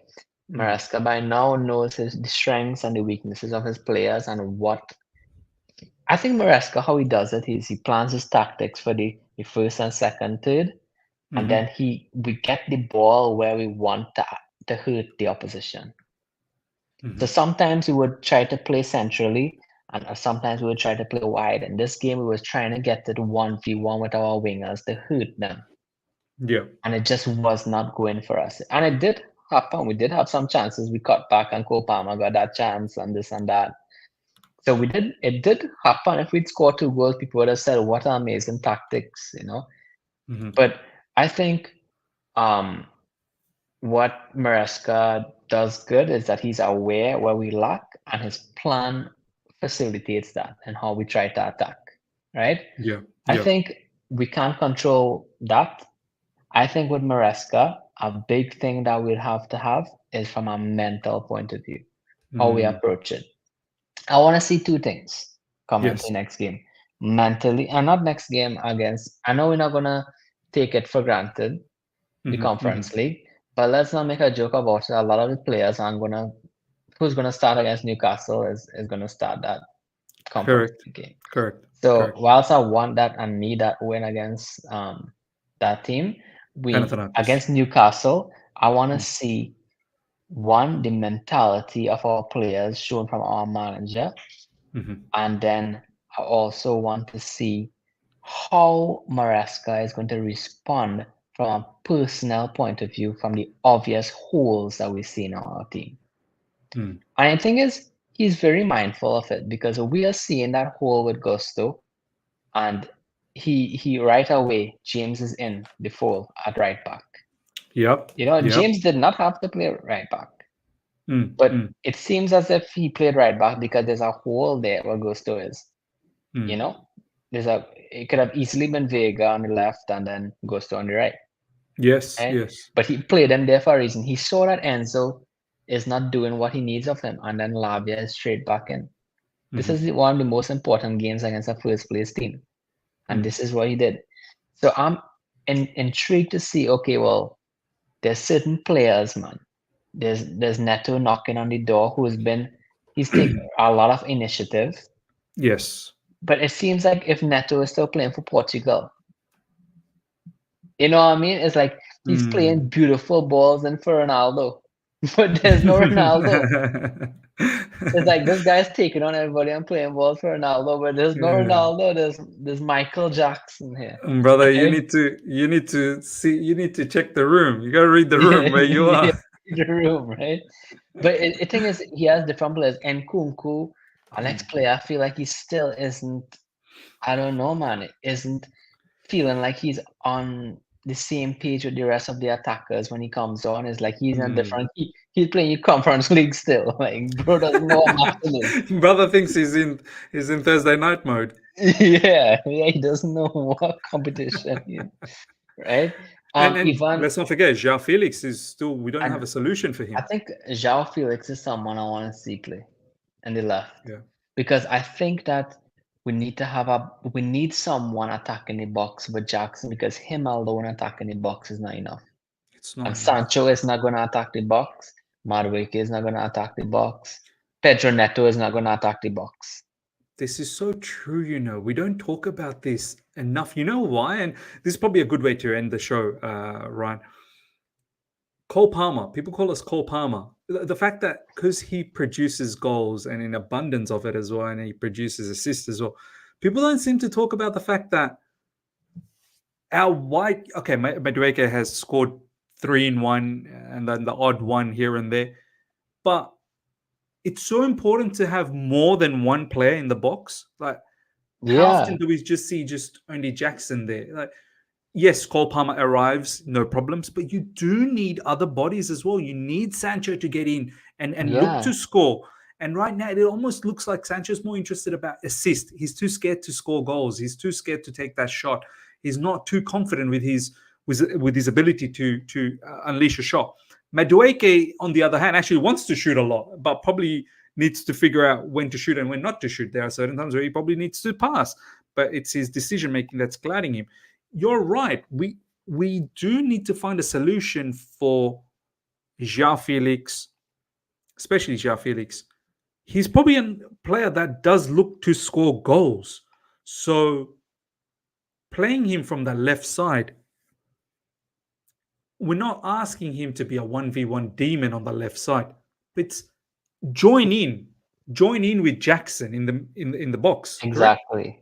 Maresca by now knows the strengths and the weaknesses of his players and what. I think Maresca, how he does it is he plans his tactics for the first and second, third, and then we get the ball where we want to hurt the opposition. So sometimes we would try to play centrally And sometimes we would try to play wide. In this game, we was trying to get to the 1v1 with our wingers to hurt them. Yeah. And it just was not going for us. And it did happen. We did have some chances. We cut back and Cole Palmer got that chance and this and that. So it did happen. If we'd scored 2 goals, people would have said, what an amazing tactics, Mhm. But I think what Maresca does good is that he's aware where we lack and his plan facilitates that and how we try to attack, right? Yeah. I Yeah. think we can't control that. I think with Maresca, a big thing that we'll have to have is from a mental point of view, how we Mm. approach it. I want to see 2 things coming Yes. to next game. Mentally, and not next game against, I know we're not going to take it for granted, the Mhm. Conference League, but let's not make a joke about it. A lot of the players who's going to start against Newcastle is going to start that Conference Correct. League game. Correct. So Correct. whilst I want that and need that win against that team, Panathinaikos. against Newcastle, I want to Mm. see one, the mentality of our players shown from our manager, Mhm. and then I also want to see how Maresca is going to respond from a personnel point of view from the obvious holes that we see in our team. Mm. And the thing is, he's very mindful of it because we are seeing that hole with Gusto, and he right away, James is in the fold at right back. Yep. Yep. James did not have to play right back, Mm. but Mm. it seems as if he played right back because there's a hole there where Gusto is. Mm. It could have easily been Vega on the left and then Gusto on the right. Yes. Right? Yes. But he played him there for a reason. He saw that Enzo is not doing what he needs of him, and then Lavia is straight back in. This Mhm. is one of the most important games against a first place team, and Mm. this is what he did. So I'm intrigued to see. Okay, well, there's certain players, man. There's Neto knocking on the door, he's taken a lot of initiative, Yes. but it seems like if Neto is still playing for Portugal, you know what I mean? It's like he's playing Mm. beautiful balls in for Ronaldo, but there's no Ronaldo. It's like this guy's taking on everybody and playing balls for Ronaldo, but there's no Yeah. Ronaldo. There's Michael Jackson here. Brother, Right? you need to see, you need to check the room. You gotta read the Yeah, room where you yeah, are. the room, right? But the thing is, he has different players. Nkunku, our next player, I feel like he still isn't. I don't know, man. It isn't feeling like he's on the same page with the rest of the attackers when he comes on. It's like he's in a Mm. different. He's playing Conference League still. Like bro doesn't know what matching is. Brother thinks he's in Thursday night mode. Yeah, he doesn't know what competition, right? And Ivan, let's not forget, João Felix is still, we don't have and a solution for I him. think João Felix is someone I want to see play in the left Yeah. because I think that we need someone attacking the box with Jackson because him alone attacking the box is not enough. It's not And enough. Sancho is not going to attack the box. Madueke is not going to attack the box. Pedro Neto is not going to attack the box. This is so true, We don't talk about this enough. You know why? And this is probably a good way to end the show, Ryan. Cole Palmer. People call us Cole Palmer. The fact that because he produces goals and in abundance of it as well, and he produces assists as well, people don't seem to talk about the fact that our white, okay, Madueke has scored 3 in one and then the odd one here and there. But it's so important to have more than one player in the box. Like, how often do we just see only Jackson there? Like, yes, Cole Palmer arrives, no problems, but you do need other bodies as well. You need Sancho to get in and look to score. And right now, it almost looks like Sancho's more interested about assist. He's too scared to score goals. He's too scared to take that shot. He's not too confident with his ability to unleash a shot. Madueke, on the other hand, actually wants to shoot a lot, but probably needs to figure out when to shoot and when not to shoot. There are certain times where he probably needs to pass, but it's his decision making that's clouding him. You're right. We do need to find a solution for João Felix, especially João Felix. He's probably a player that does look to score goals. So playing him from the left side, we're not asking him to be a 1v1 demon on the left side. It's join in join in with Jackson in the box. Correct? Exactly.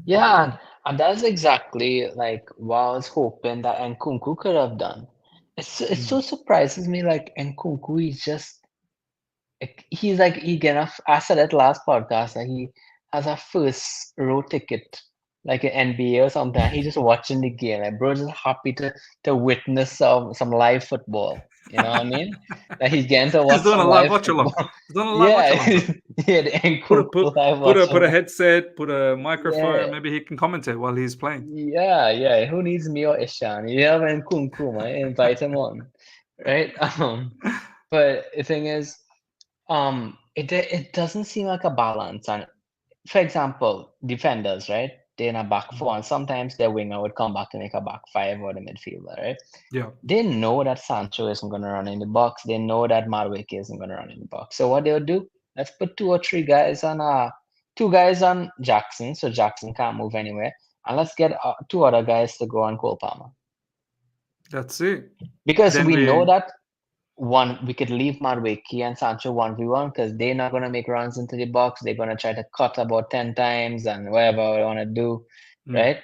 Yeah, and that's exactly like what I was hoping that Nkunku could have done. It so Mm. surprises me, like Nkunku, he's like I said it last podcast that he has a first row ticket like an NBA or something. He just watching the game. Like bro just happy to witness some live football. You know what I mean? Like he's getting to He's watch doing a some live live watch along. football. He's doing a live watch Yeah, along, bro. yeah, the Put a Nkunku put live put a watch put a along. headset, put a microphone. Yeah. Maybe he can commentate while he's playing. Yeah. Who needs me or Ishan? You have Nkunku, man. Invite him on. Right? But the thing is, it doesn't seem like a balance. And for example, defenders, right? They're in a back four, and sometimes their winger would come back to make a back five or the midfielder, right? Yeah. They know that Sancho isn't going to run in the box. They know that Madueke isn't going to run in the box. So what they'll do? Let's put two guys on Jackson, so Jackson can't move anywhere, and let's get two other guys to go on Cole Palmer That's it. because Then we know we that one we could leave Madueke and Sancho 1v1 because they're not gonna make runs into the box. They're gonna try to cut about 10 times and whatever they wanna do, mm, right?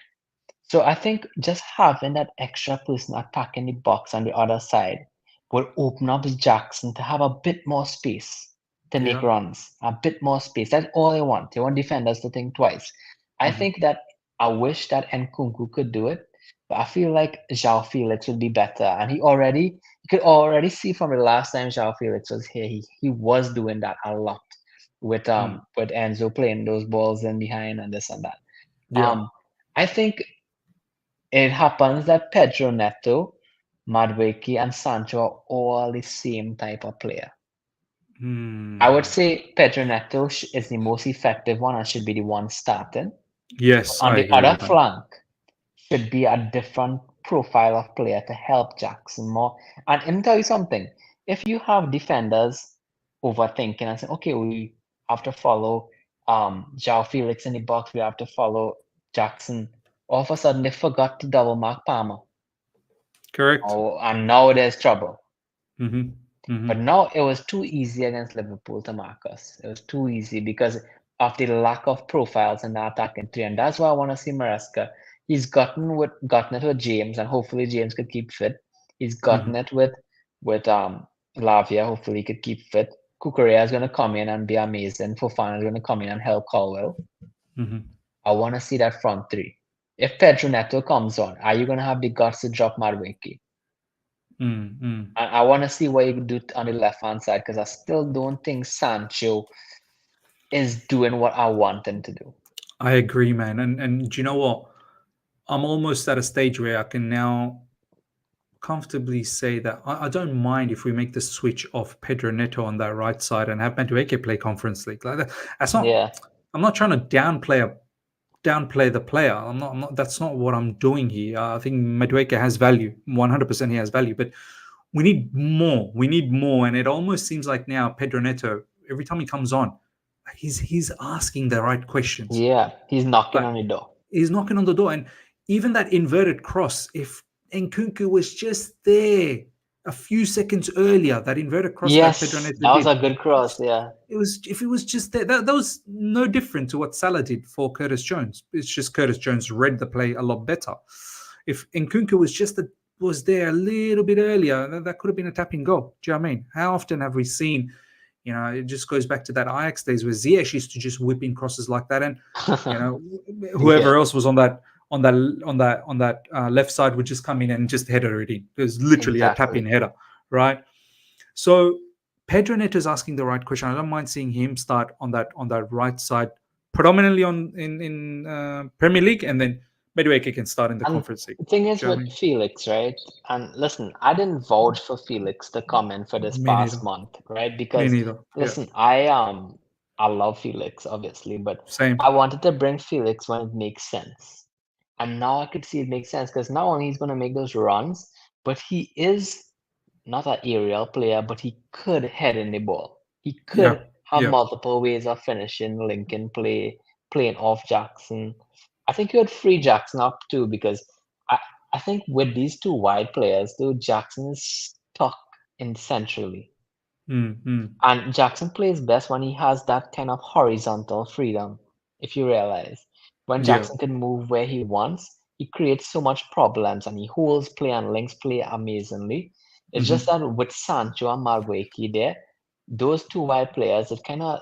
So I think just having that extra person attacking the box on the other side will open up Jackson to have a bit more space to make yeah. runs, a bit more space. That's all they want. They want defenders to think twice. I Mhm. think that I wish that Nkunku could do it, but I feel like João Felix would be better. And you could already see from the last time João Felix was here, he was doing that a lot Mm, with Enzo playing those balls in behind and this and that. yeah. Um, I think it happens that Pedro Neto, Madueke, and Sancho are all the same type of player. I would Hmm. say Pedro Neto is the most effective one and should be the one starting. Yes, On I the agree other with that. flank should be a different profile of player to help Jackson more. And let me tell you something. If you have defenders overthinking and saying, okay, we have to follow João Felix in the box, we have to follow Jackson, all of a sudden they forgot to double mark Palmer. Correct. Oh, and now there's trouble. Mm-hmm. Mm-hmm. But now it was too easy against Liverpool to mark us. It was too easy because of the lack of profiles in the attacking three. And that's why I want to see Maresca. He's gotten it with James, and hopefully James could keep fit. He's Mm-hmm. gotten it with Lavia. Hopefully he could keep fit. Kukurea is going to come in and be amazing. Fofana is going to come in and help Colwell. Mm-hmm. I want to see that front three. If Pedro Neto comes on, are you going to have the guts to drop Madueke? Mm-hmm. And I want to see what you can do on the left hand side because I still don't think Sancho is doing what I want him to do. I agree, man. And do you know what? I'm almost at a stage where I can now comfortably say that I don't mind if we make the switch off Pedro Neto on that right side and have Madueke play Conference League like that. That's not. Yeah, I'm not trying to downplay the player. I'm not. That's not what I'm doing here. I think Madueke has value. 100% he has value, but we need more. We need more. And it almost seems like now Pedro Neto, every time he comes on, he's asking the right questions. yeah, he's knocking Like on the door. he's knocking on the door. And even that inverted cross, if Nkunku was just there a few seconds earlier, that inverted cross that Pedro Yes, Neto that was did, a good cross. Yeah, it was if it was just there, that was no different to what Salah did for Curtis Jones. It's just Curtis Jones read the play a lot better. If Nkunku was there a little bit earlier, that could have been a tapping goal. Do you know what I mean? How often have we seen? It just goes back to that Ajax days where Ziyech used to just whip in crosses like that, and you know, yeah, whoever else was on that left side would just come in and just header it in. It was literally a tap in exactly. header, right? So Pedro Neto is asking the right question. I don't mind seeing him start on that right side, predominantly in Premier League, and then Madueke can start in the And Conference League. the thing is Do you know what I with mean? Felix, right? And listen, I didn't vouch for Felix to come in for this Me neither. past month, right? Me Because neither. Yeah. listen, I love Felix, obviously, but Same. I wanted to bring Felix when it makes sense. And now I could see it makes sense because not only he's going to make those runs, but he is not an aerial player, but he could head in the ball. He Yeah. could have Yeah. multiple ways of finishing, linking play, playing off Jackson. I think you would free Jackson up too because I, I think with these two wide players, though, Jackson is stuck in centrally. And Jackson plays best when he has that kind of horizontal freedom. If you realize, when Yeah. Jackson can move where he wants, he creates so much problems and he holds play and links play amazingly. It's just that with Sancho and Madueke there, those two wide players, it kind of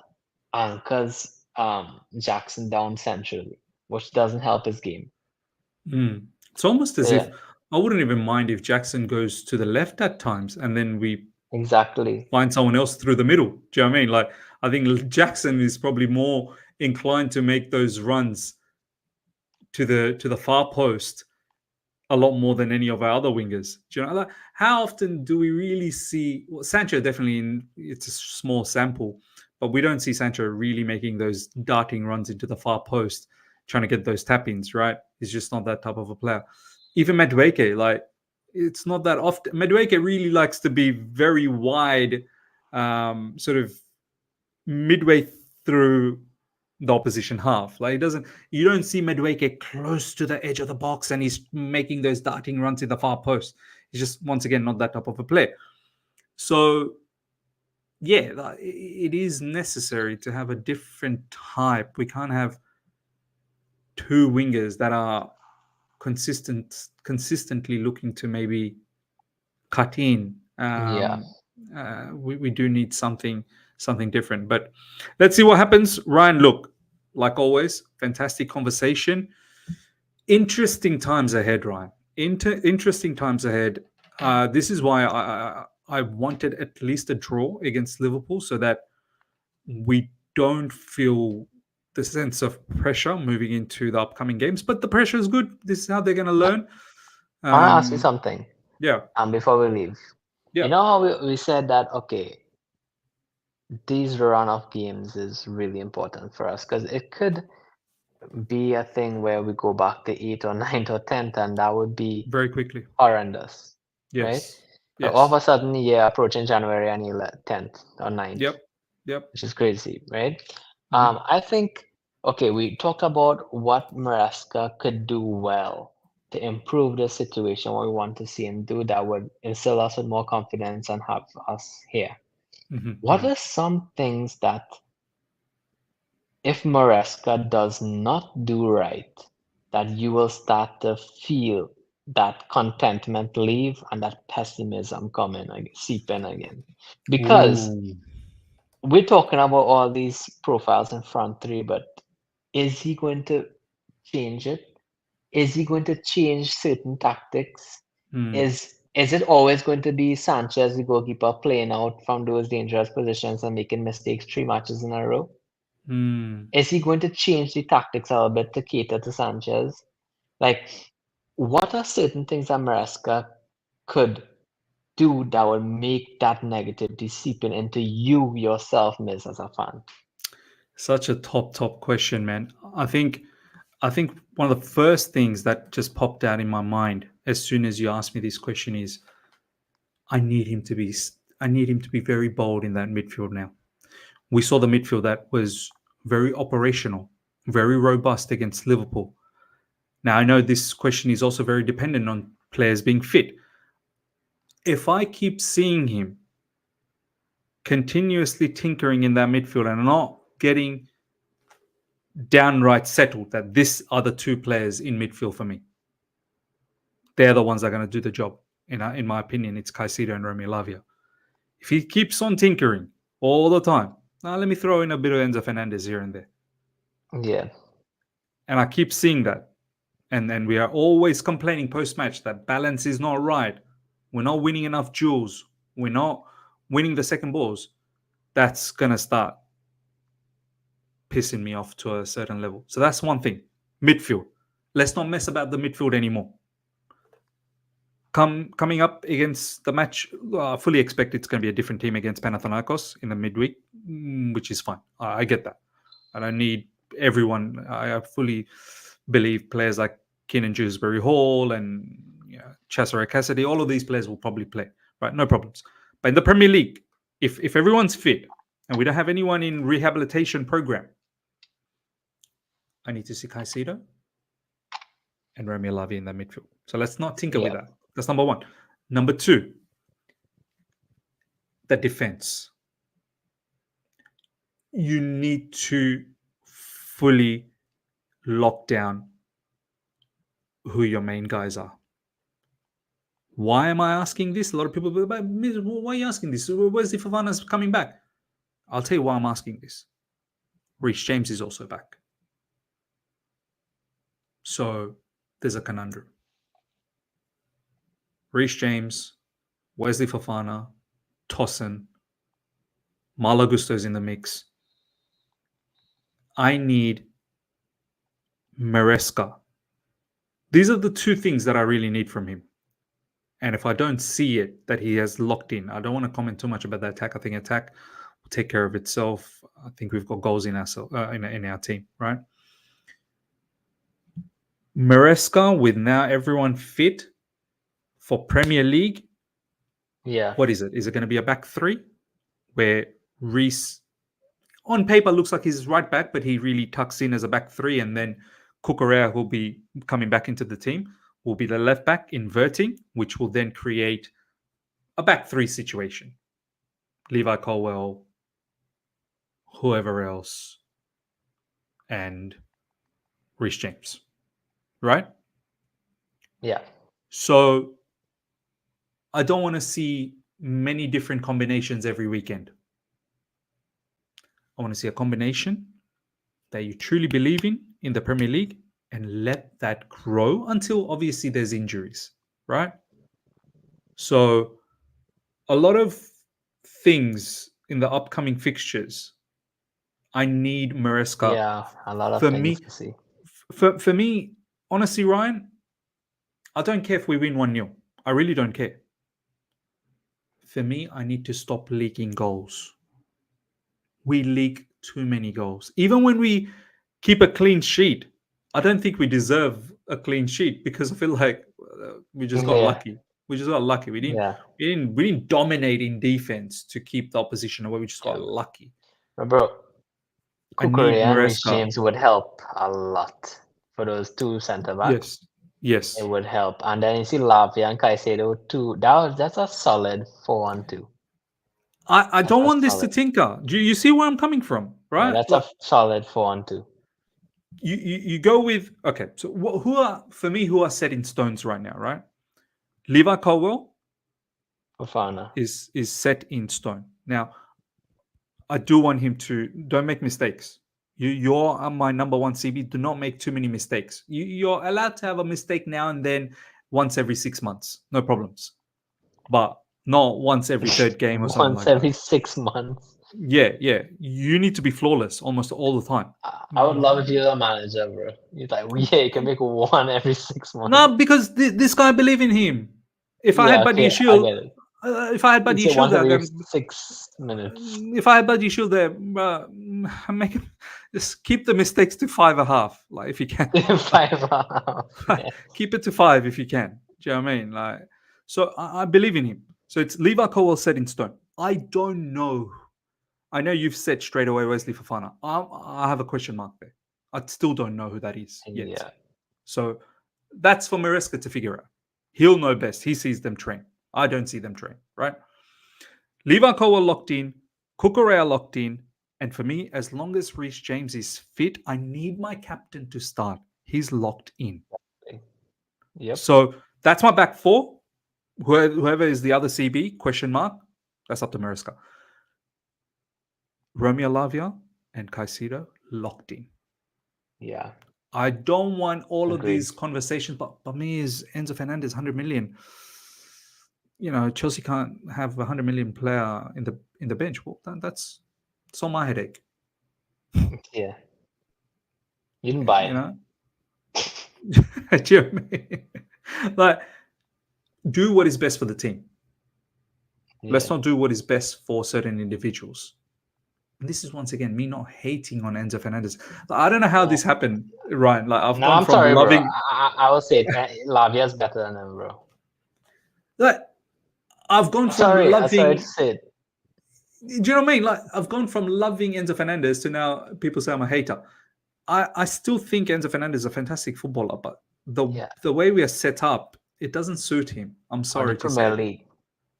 anchors Jackson down centrally, which doesn't help his game. It's almost So as if yeah, I wouldn't even mind if Jackson goes to the left at times and then we exactly. find someone else through the middle. Do you know what I mean? Like, I think Jackson is probably more inclined to make those runs to the far post a lot more than any of our other wingers. Do you know, like, how often do we really see Sancho? Definitely, it's a small sample, but we don't see Sancho really making those darting runs into the far post, trying to get those tap-ins. Right? He's just not that type of a player. Even Madueke, like, it's not that often. Madueke really likes to be very wide, sort of midway through the opposition half. Like, it doesn't, you don't see Madueke close to the edge of the box and he's making those darting runs in the far post. He's just, once again, not that type of a player. So yeah, it is necessary to have a different type. We can't have two wingers that are consistently looking to maybe cut in. Yeah. We do need something different. But let's see what happens. Ryan, look, like always, fantastic conversation. Interesting times ahead, Ryan. Interesting times ahead. This is why I wanted at least a draw against Liverpool so that we don't feel the sense of pressure moving into the upcoming games. But the pressure is good. This is how they're going to learn. I want to ask you Um, something yeah, before we leave. You yeah, know how we said that, okay, these run of games is really important for us because it could be a thing where we go back to 8th or 9th or 10th, and that would be very quickly. horrendous, right? Yes, All of yes, a sudden, you're approaching January and you're 10th or 9th, yep, yep. which is crazy, right? Mhm. I think, okay, we talked about what Maresca could do well to improve the situation, what we want to see him do that would instill us with more confidence and have us here. Mhm, What mhm. are some things that if Maresca does not do right, that you will start to feel that contentment leave and that pessimism come in, seep in again? Because Ooh. we're talking about all these profiles in front three, but is he going to change it? Is he going to change certain tactics? Mm, Is it always going to be Sanchez, the goalkeeper, playing out from those dangerous positions and making mistakes 3 matches in a row? mm. Is he going to change the tactics a little bit to cater to Sanchez? Like, what are certain things that Maresca could do that would make that negativity seeping into you yourself, Miz, as a fan? Such a top question, man. I think one of the first things that just popped out in my mind as soon as you asked me this question is I need him to be I need him to be very bold in that midfield now. We saw the midfield that was very operational, very robust against Liverpool. Now I know this question is also very dependent on players being fit. If I keep seeing him continuously tinkering in that midfield and not getting downright settled that this are the two players in midfield for me. They're the ones that are going to do the job. In my opinion, it's Caicedo and Romeo Lavia. If he keeps on tinkering all the time, now let me throw in a bit of Enzo Fernandez here and there. Yeah, And I keep seeing that. And then we are always complaining post match that balance is not right. We're not winning enough duels. We're not winning the second balls. That's going to start pissing me off to a certain level. So that's one thing. Midfield. Let's not mess about the midfield anymore. Coming up against the match, I fully expect it's going to be a different team against Panathinaikos in the midweek, which is fine. I get that. I don't need everyone. I fully believe players like Keenan Dewsbury Hall and Cesare Cassidy, all of these players will probably play, right? No problems. But in the Premier League, if everyone's fit and we don't have anyone in rehabilitation program, I need to see Caicedo and Romeo Lavia in that midfield. So let's not tinker with yeah, that. That's number one. Number two, the defense. you need to fully lock down who your main guys are. Why am I asking this? A lot of people will be like, why are you asking this? Where's the Fofana's coming back? I'll tell you why I'm asking this. Reece James is also back. So there's a conundrum. Reece James, Wesley Fofana, Tosin, Malo Gusto's in the mix. I need Maresca. These are the two things that I really need from him. And if I don't see it, that he has locked in, I don't want to comment too much about the attack. I think attack will take care of itself. I think we've got goals in our team, right? Maresca, with now everyone fit for Premier League. Yeah. What is it? Is it going to be a back three where Reece, on paper, looks like he's right back, but he really tucks in as a back three, and then Cucurella will be coming back into the team, will be the left back inverting, which will then create a back three situation. Levi Colwill, whoever else, and Reece James, right? Yeah. So I don't want to see many different combinations every weekend. I want to see a combination that you truly believe in the Premier League, and let that grow until obviously there's injuries, right? So a lot of things in the upcoming fixtures, I need Maresca. Yeah, a lot of For things me, to see. for me, honestly, Ryan, I don't care if we win 1-0. I really don't care. For me, I need to stop leaking goals. We leak too many goals. Even when we keep a clean sheet, I don't think we deserve a clean sheet, because I feel like we just got lucky. We just got lucky. We didn't dominate in defense to keep the opposition away. We just got lucky. But bro, I need Cucurella and Reece Maresca. James would help a lot for those two centre backs. Yes. It would help. And then you see Lavia and Caicedo too. That's a solid 4-1-2. I don't want this to tinker. Do you see where I'm coming from? Right? Yeah, that's a solid 4-1-2. You go with, okay, so who are set in stones right now, right? Levi Colwill Fofana is set in stone. Now, I do want him to, don't make mistakes. You're my number one CB. Do not make too many mistakes. You're allowed to have a mistake now and then, once every 6 months. No problems. But not once every third game or something like that. Once every 6 months. Yeah. You need to be flawless almost all the time. I would love if you're a manager, bro. You're like, you can make one every 6 months. No, because this guy believe in him. If I had Buddy Shield, if I had Buddy Shield, every 6 minutes. If I had Buddy Shield there, just keep the mistakes to 5.5, like if you can. 5.5. Yeah. Keep it to 5 if you can. Do you know what I mean? Like, so I believe in him. So it's Levi Colwill set in stone. I don't know. I know you've said straight away Wesley Fofana. I have a question mark there. I still don't know who that is yet. Yeah. So that's for Maresca to figure out. He'll know best. He sees them train. I don't see them train, right? Levi Colwill locked in. Cucurella locked in. And for me, as long as Reece James is fit, I need my captain to start. He's locked in. Yep. So that's my back four. Whoever is the other CB, question mark, that's up to Maresca. Romeo Lavia and Caicedo locked in. Yeah. I don't want all of these conversations, but me is Enzo Fernandez, 100 million. You know, Chelsea can't have a 100 million player in the bench. Well, that's all my headache. Yeah. You didn't buy it. You know? Do you know what I mean? Like, do what is best for the team. Yeah. Let's not do what is best for certain individuals. And this is once again me not hating on Enzo Fernandez. I don't know how this happened, Ryan. Like I'm sorry, loving. Bro. I will say Lavia's better than him, bro. Like I've gone from loving. I'm sorry to say it. Do you know what I mean? Like I've gone from loving Enzo Fernandez to now people say I'm a hater. I still think Enzo Fernandez is a fantastic footballer, but the way we are set up, it doesn't suit him. I'm sorry to say. Premier League.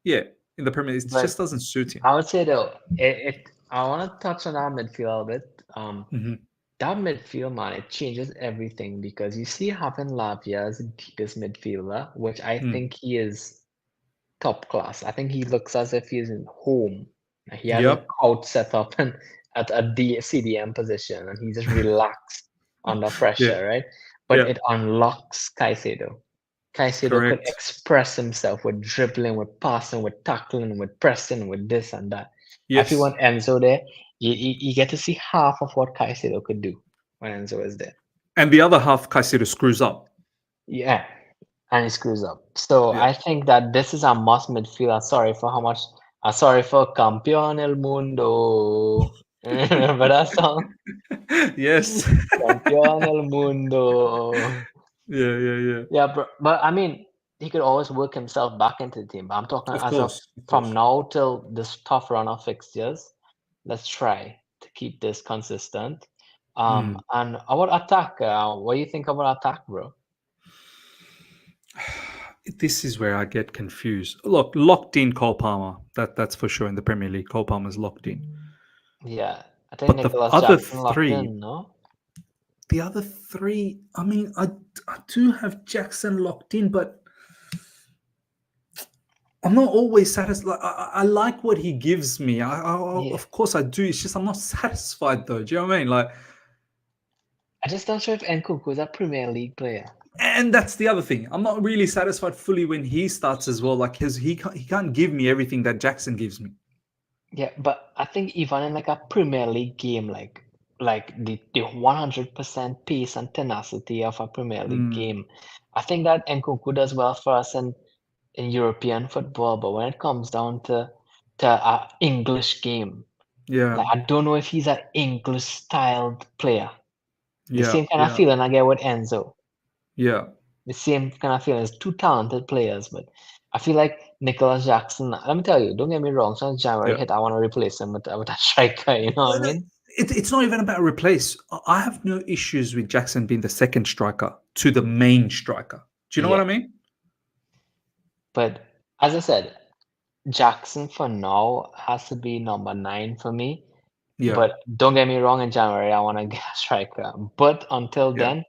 Yeah, in the Premier League, it just doesn't suit him. I would say though, I want to touch on our midfield a bit. Mhm. That midfield, man, it changes everything because you see having Lavia as the deepest midfielder, which I Mm. think he is top class. I think he looks as if he's in home. He has a Yep. couch set up and at the CDM position, and he just relaxed under Yeah. pressure, right? But Yeah. it unlocks Caicedo. Caicedo could Correct. express himself with dribbling, with passing, with tackling, with pressing, with this and that. If you Yes. want Enzo there, you get to see half of what Caicedo could do when Enzo is there. And the other half, Caicedo screws up. Yeah, and he screws up. So Yeah. I think that this is a must midfield. I'm sorry for how much. I'm sorry for Campeón el Mundo. Remember that song? Yes. Campeón el Mundo. Yeah. Yeah. Yeah. Yeah, but I mean, he could always work himself back into the team. But I'm talking Of as of course. Of from course. now till this tough run of fixtures. Let's try to keep this consistent. Mm. And about attack, what do you think about attack, bro? This is where I get confused. Look, locked in Cole Palmer. That's for sure in the Premier League. Cole Palmer's locked in. Yeah, I think But the Nicholas other Jackson locked three, in, no? the other three, I mean, I do have Jackson locked in, but I'm not always satisfied. I like what he gives me. Yeah. Of course I do. It's just I'm not satisfied though. Do you know what I mean? Like, I just not sure if Nkunku is a Premier League player. and that's the other thing. I'm not really satisfied fully when he starts as well. Like he can't give me everything that Jackson gives me. Yeah, but I think even in like a Premier League game, like the 100% pace and tenacity of a Premier League Mm, game, I think that Nkunku does well for us in European football. But when it comes down to a English game, yeah, like I don't know if he's an English styled player. The yeah, same kind of yeah, feeling I get with Enzo. yeah. The same kind of feeling. It's two talented players, but I feel like Nicholas Jackson. Let me tell you, don't get me wrong. Since January Yeah. hit, I want to replace him with a striker. You know what I mean? It's not even about replace. I have no issues with Jackson being the second striker to the main striker. Do you know what Yeah. I mean? But as I said, Jackson for now has to be number 9 for me. Yeah, But don't get me wrong. In January, I want to get a striker. But until yeah. then,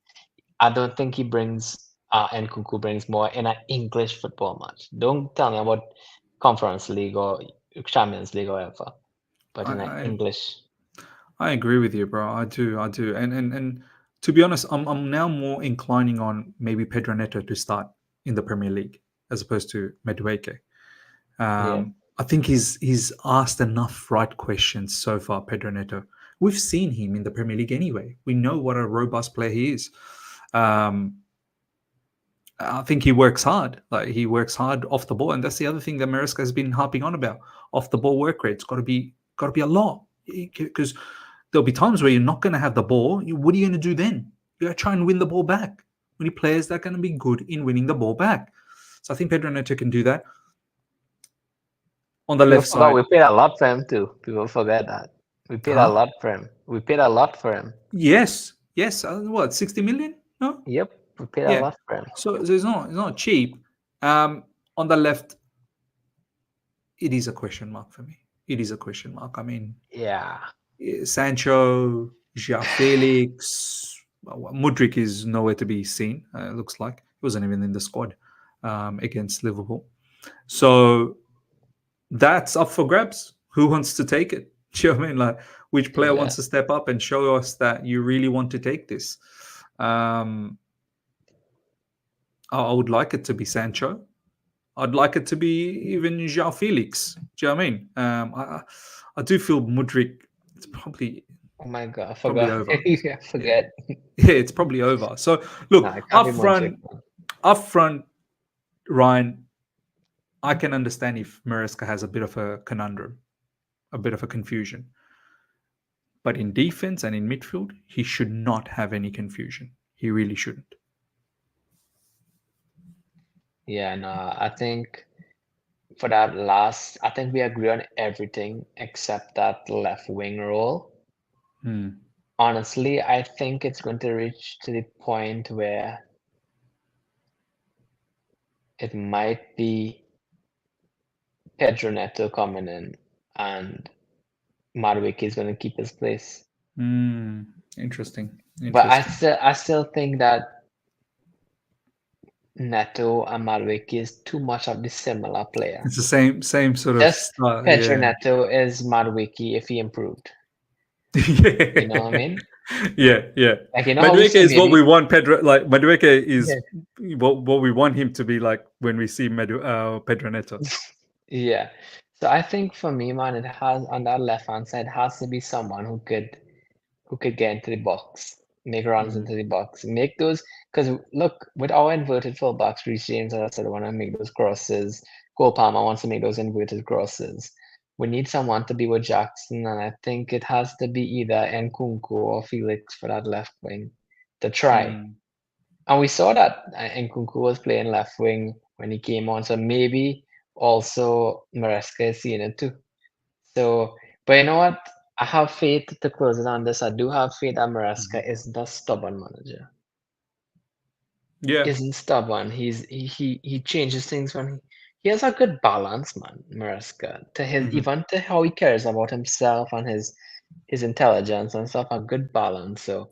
I don't think he brings. Nkunku brings more in an English football match. Don't tell me about Conference League or Champions League or whatever. But I, in an I English. I agree with you, bro. I do. And to be honest, I'm now more inclining on maybe Pedro Neto to start in the Premier League as opposed to Madueke. Yeah. I think he's asked enough right questions so far, Pedro Neto. We've seen him in the Premier League anyway. We know what a robust player he is. Um, I think he works hard. Like he works hard off the ball, and that's the other thing that Maresca has been harping on about. Off the ball work rate's got to be a lot because there'll be times where you're not going to have the ball. What are you going to do then? You got to try and win the ball back. We need players that are going to be good in winning the ball back. So I think Pedro Neto can do that. On the People left forgot side, we paid a lot for him too. People forget that. We paid a huh? lot for him. We paid a lot for him. Yes, yes. What 60 million? No, Yep, we paid a yeah. lot for him. So it's not cheap. On the left, it is a question mark for me. It is a question mark. I mean, Yeah. Sancho, Joao Felix, Mudrik is nowhere to be seen. It looks like he wasn't even in the squad against Liverpool. So that's up for grabs. Who wants to take it? Do you know what I mean? Like, which player Yeah. wants to step up and show us that you really want to take this? Um, I would like it to be Sancho. I'd like it to be even Joao Felix. Do you know what I mean? I do feel Mudrik. It's Oh my god, I probably forgot. over. I Yeah, forget. yeah, it's probably over. So No, look, it can't be Modric. up front, Ryan. I can understand if Maresca has a bit of a conundrum, a bit of a confusion. But in defense and in midfield, he should not have any confusion. He really shouldn't. Yeah, no, I think for that last, I think we agree on everything except that left wing role. Hmm. Honestly, I think it's going to reach to the point where it might be Pedro Neto coming in and Madueke is going to keep his place. Interesting. But Interesting. I still think that Neto and Madueke is too much of the similar player. It's the same sort of Just style. Pedro Yeah. Neto is Madueke if he improved. Yeah. You know what I mean? Yeah, yeah. Like, you know how we Madueke say is what maybe? we want Pedro. Like Madueke is Yeah. what we want him to be like when we see Pedro Neto. Yeah. So I think for me, man, it has on that left hand side has to be someone who could get into the box, make runs into the box, make those. Because look, with our inverted fullbacks, Reece James, as I said, want to make those crosses. Cole Palmer wants to make those inverted crosses. We need someone to be with Jackson, and I think it has to be either Nkunku or Felix for that left wing to try. And we saw that Nkunku was playing left wing when he came on, so maybe also Maresca is seeing it too. So, but you know what? I have faith to close it on this. I do have faith that Maresca isn't a stubborn manager. Yeah. Isn't stubborn. He changes things when he has a good balance, man. Maresca to his even to how he cares about himself and his intelligence and stuff. A good balance. So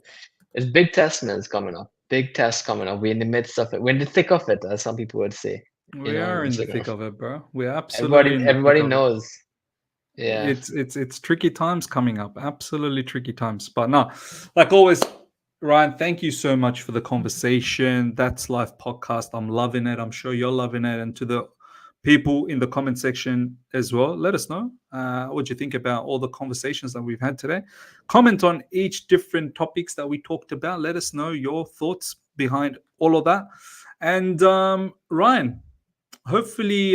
it's big test minutes coming up. Big test coming up. We're in the midst of it. We're in the thick of it, as some people would say. You We know what I are mean? in the So thick of it, bro. We're everybody absolutely in the thick everybody of it. knows. Yeah. It's tricky times coming up. Absolutely tricky times. But no, like always, Ryan, thank you so much for the conversation. That's Life Podcast. I'm loving it. I'm sure you're loving it. And to the people in the comment section as well, let us know what you think about all the conversations that we've had today. Comment on each different topics that we talked about. Let us know your thoughts behind all of that. And Ryan, hopefully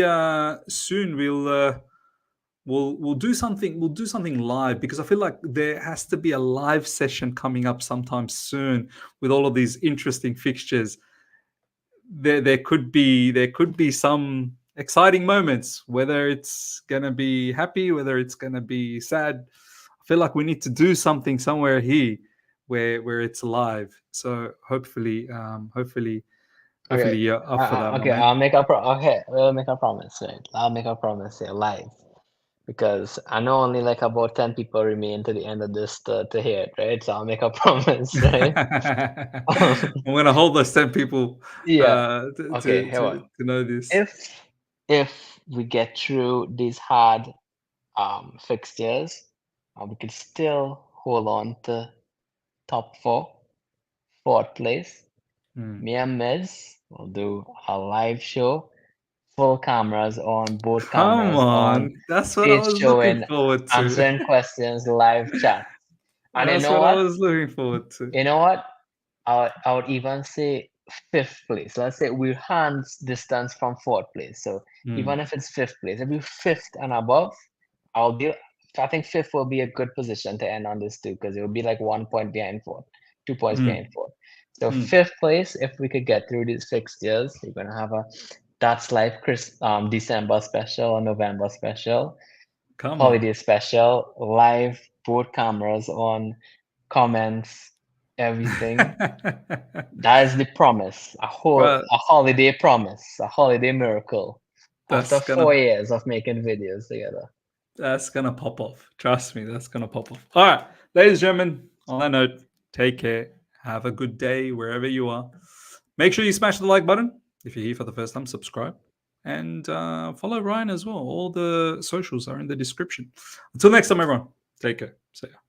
soon we'll do something. We'll do something live because I feel like there has to be a live session coming up sometime soon with all of these interesting fixtures. There could be some exciting moments, whether it's gonna be happy, whether it's gonna be sad. I feel like we need to do something somewhere here where it's live. So hopefully Okay. you're up for that, my Okay. man. Okay. We'll make a promise, right? I'll make a promise here live because I know only like about 10 people remain to the end of this to hear it, right? So I'll make a promise, right? I'm gonna hold those 10 people Yeah. to, Okay. to Here to what? to know this. If we get through these hard fixtures, we can still hold on to top four, fourth place. Hmm. Me and Miz will do a live show, full cameras on, both Come cameras on, on, that's what I stage was looking showing, forward to. answering questions, live chat. And you That's know what I what? was looking forward to. You know what? I would even say fifth place. Let's say we're hands distance from fourth place. So Hmm. even if it's fifth place, if we're fifth and above, I'll be. I think fifth will be a good position to end on this too, because it will be like 1 point behind fourth, 2 points Hmm. behind fourth. So Hmm. fifth place, if we could get through these fixtures, we're gonna have a That's Life December special or November special, Come on. holiday special, live, both cameras on, comments, everything. That is the promise. But A holiday promise, a holiday miracle. After that's 4 years of making videos together. gonna pop off. Trust me, that's gonna pop off. All right, ladies and gentlemen. On that note, take care. Have a good day wherever you are. Make sure you smash the like button. If you're here for the first time, subscribe. And follow Ryan as well. All the socials are in the description. Until next time, everyone. Take care. See ya.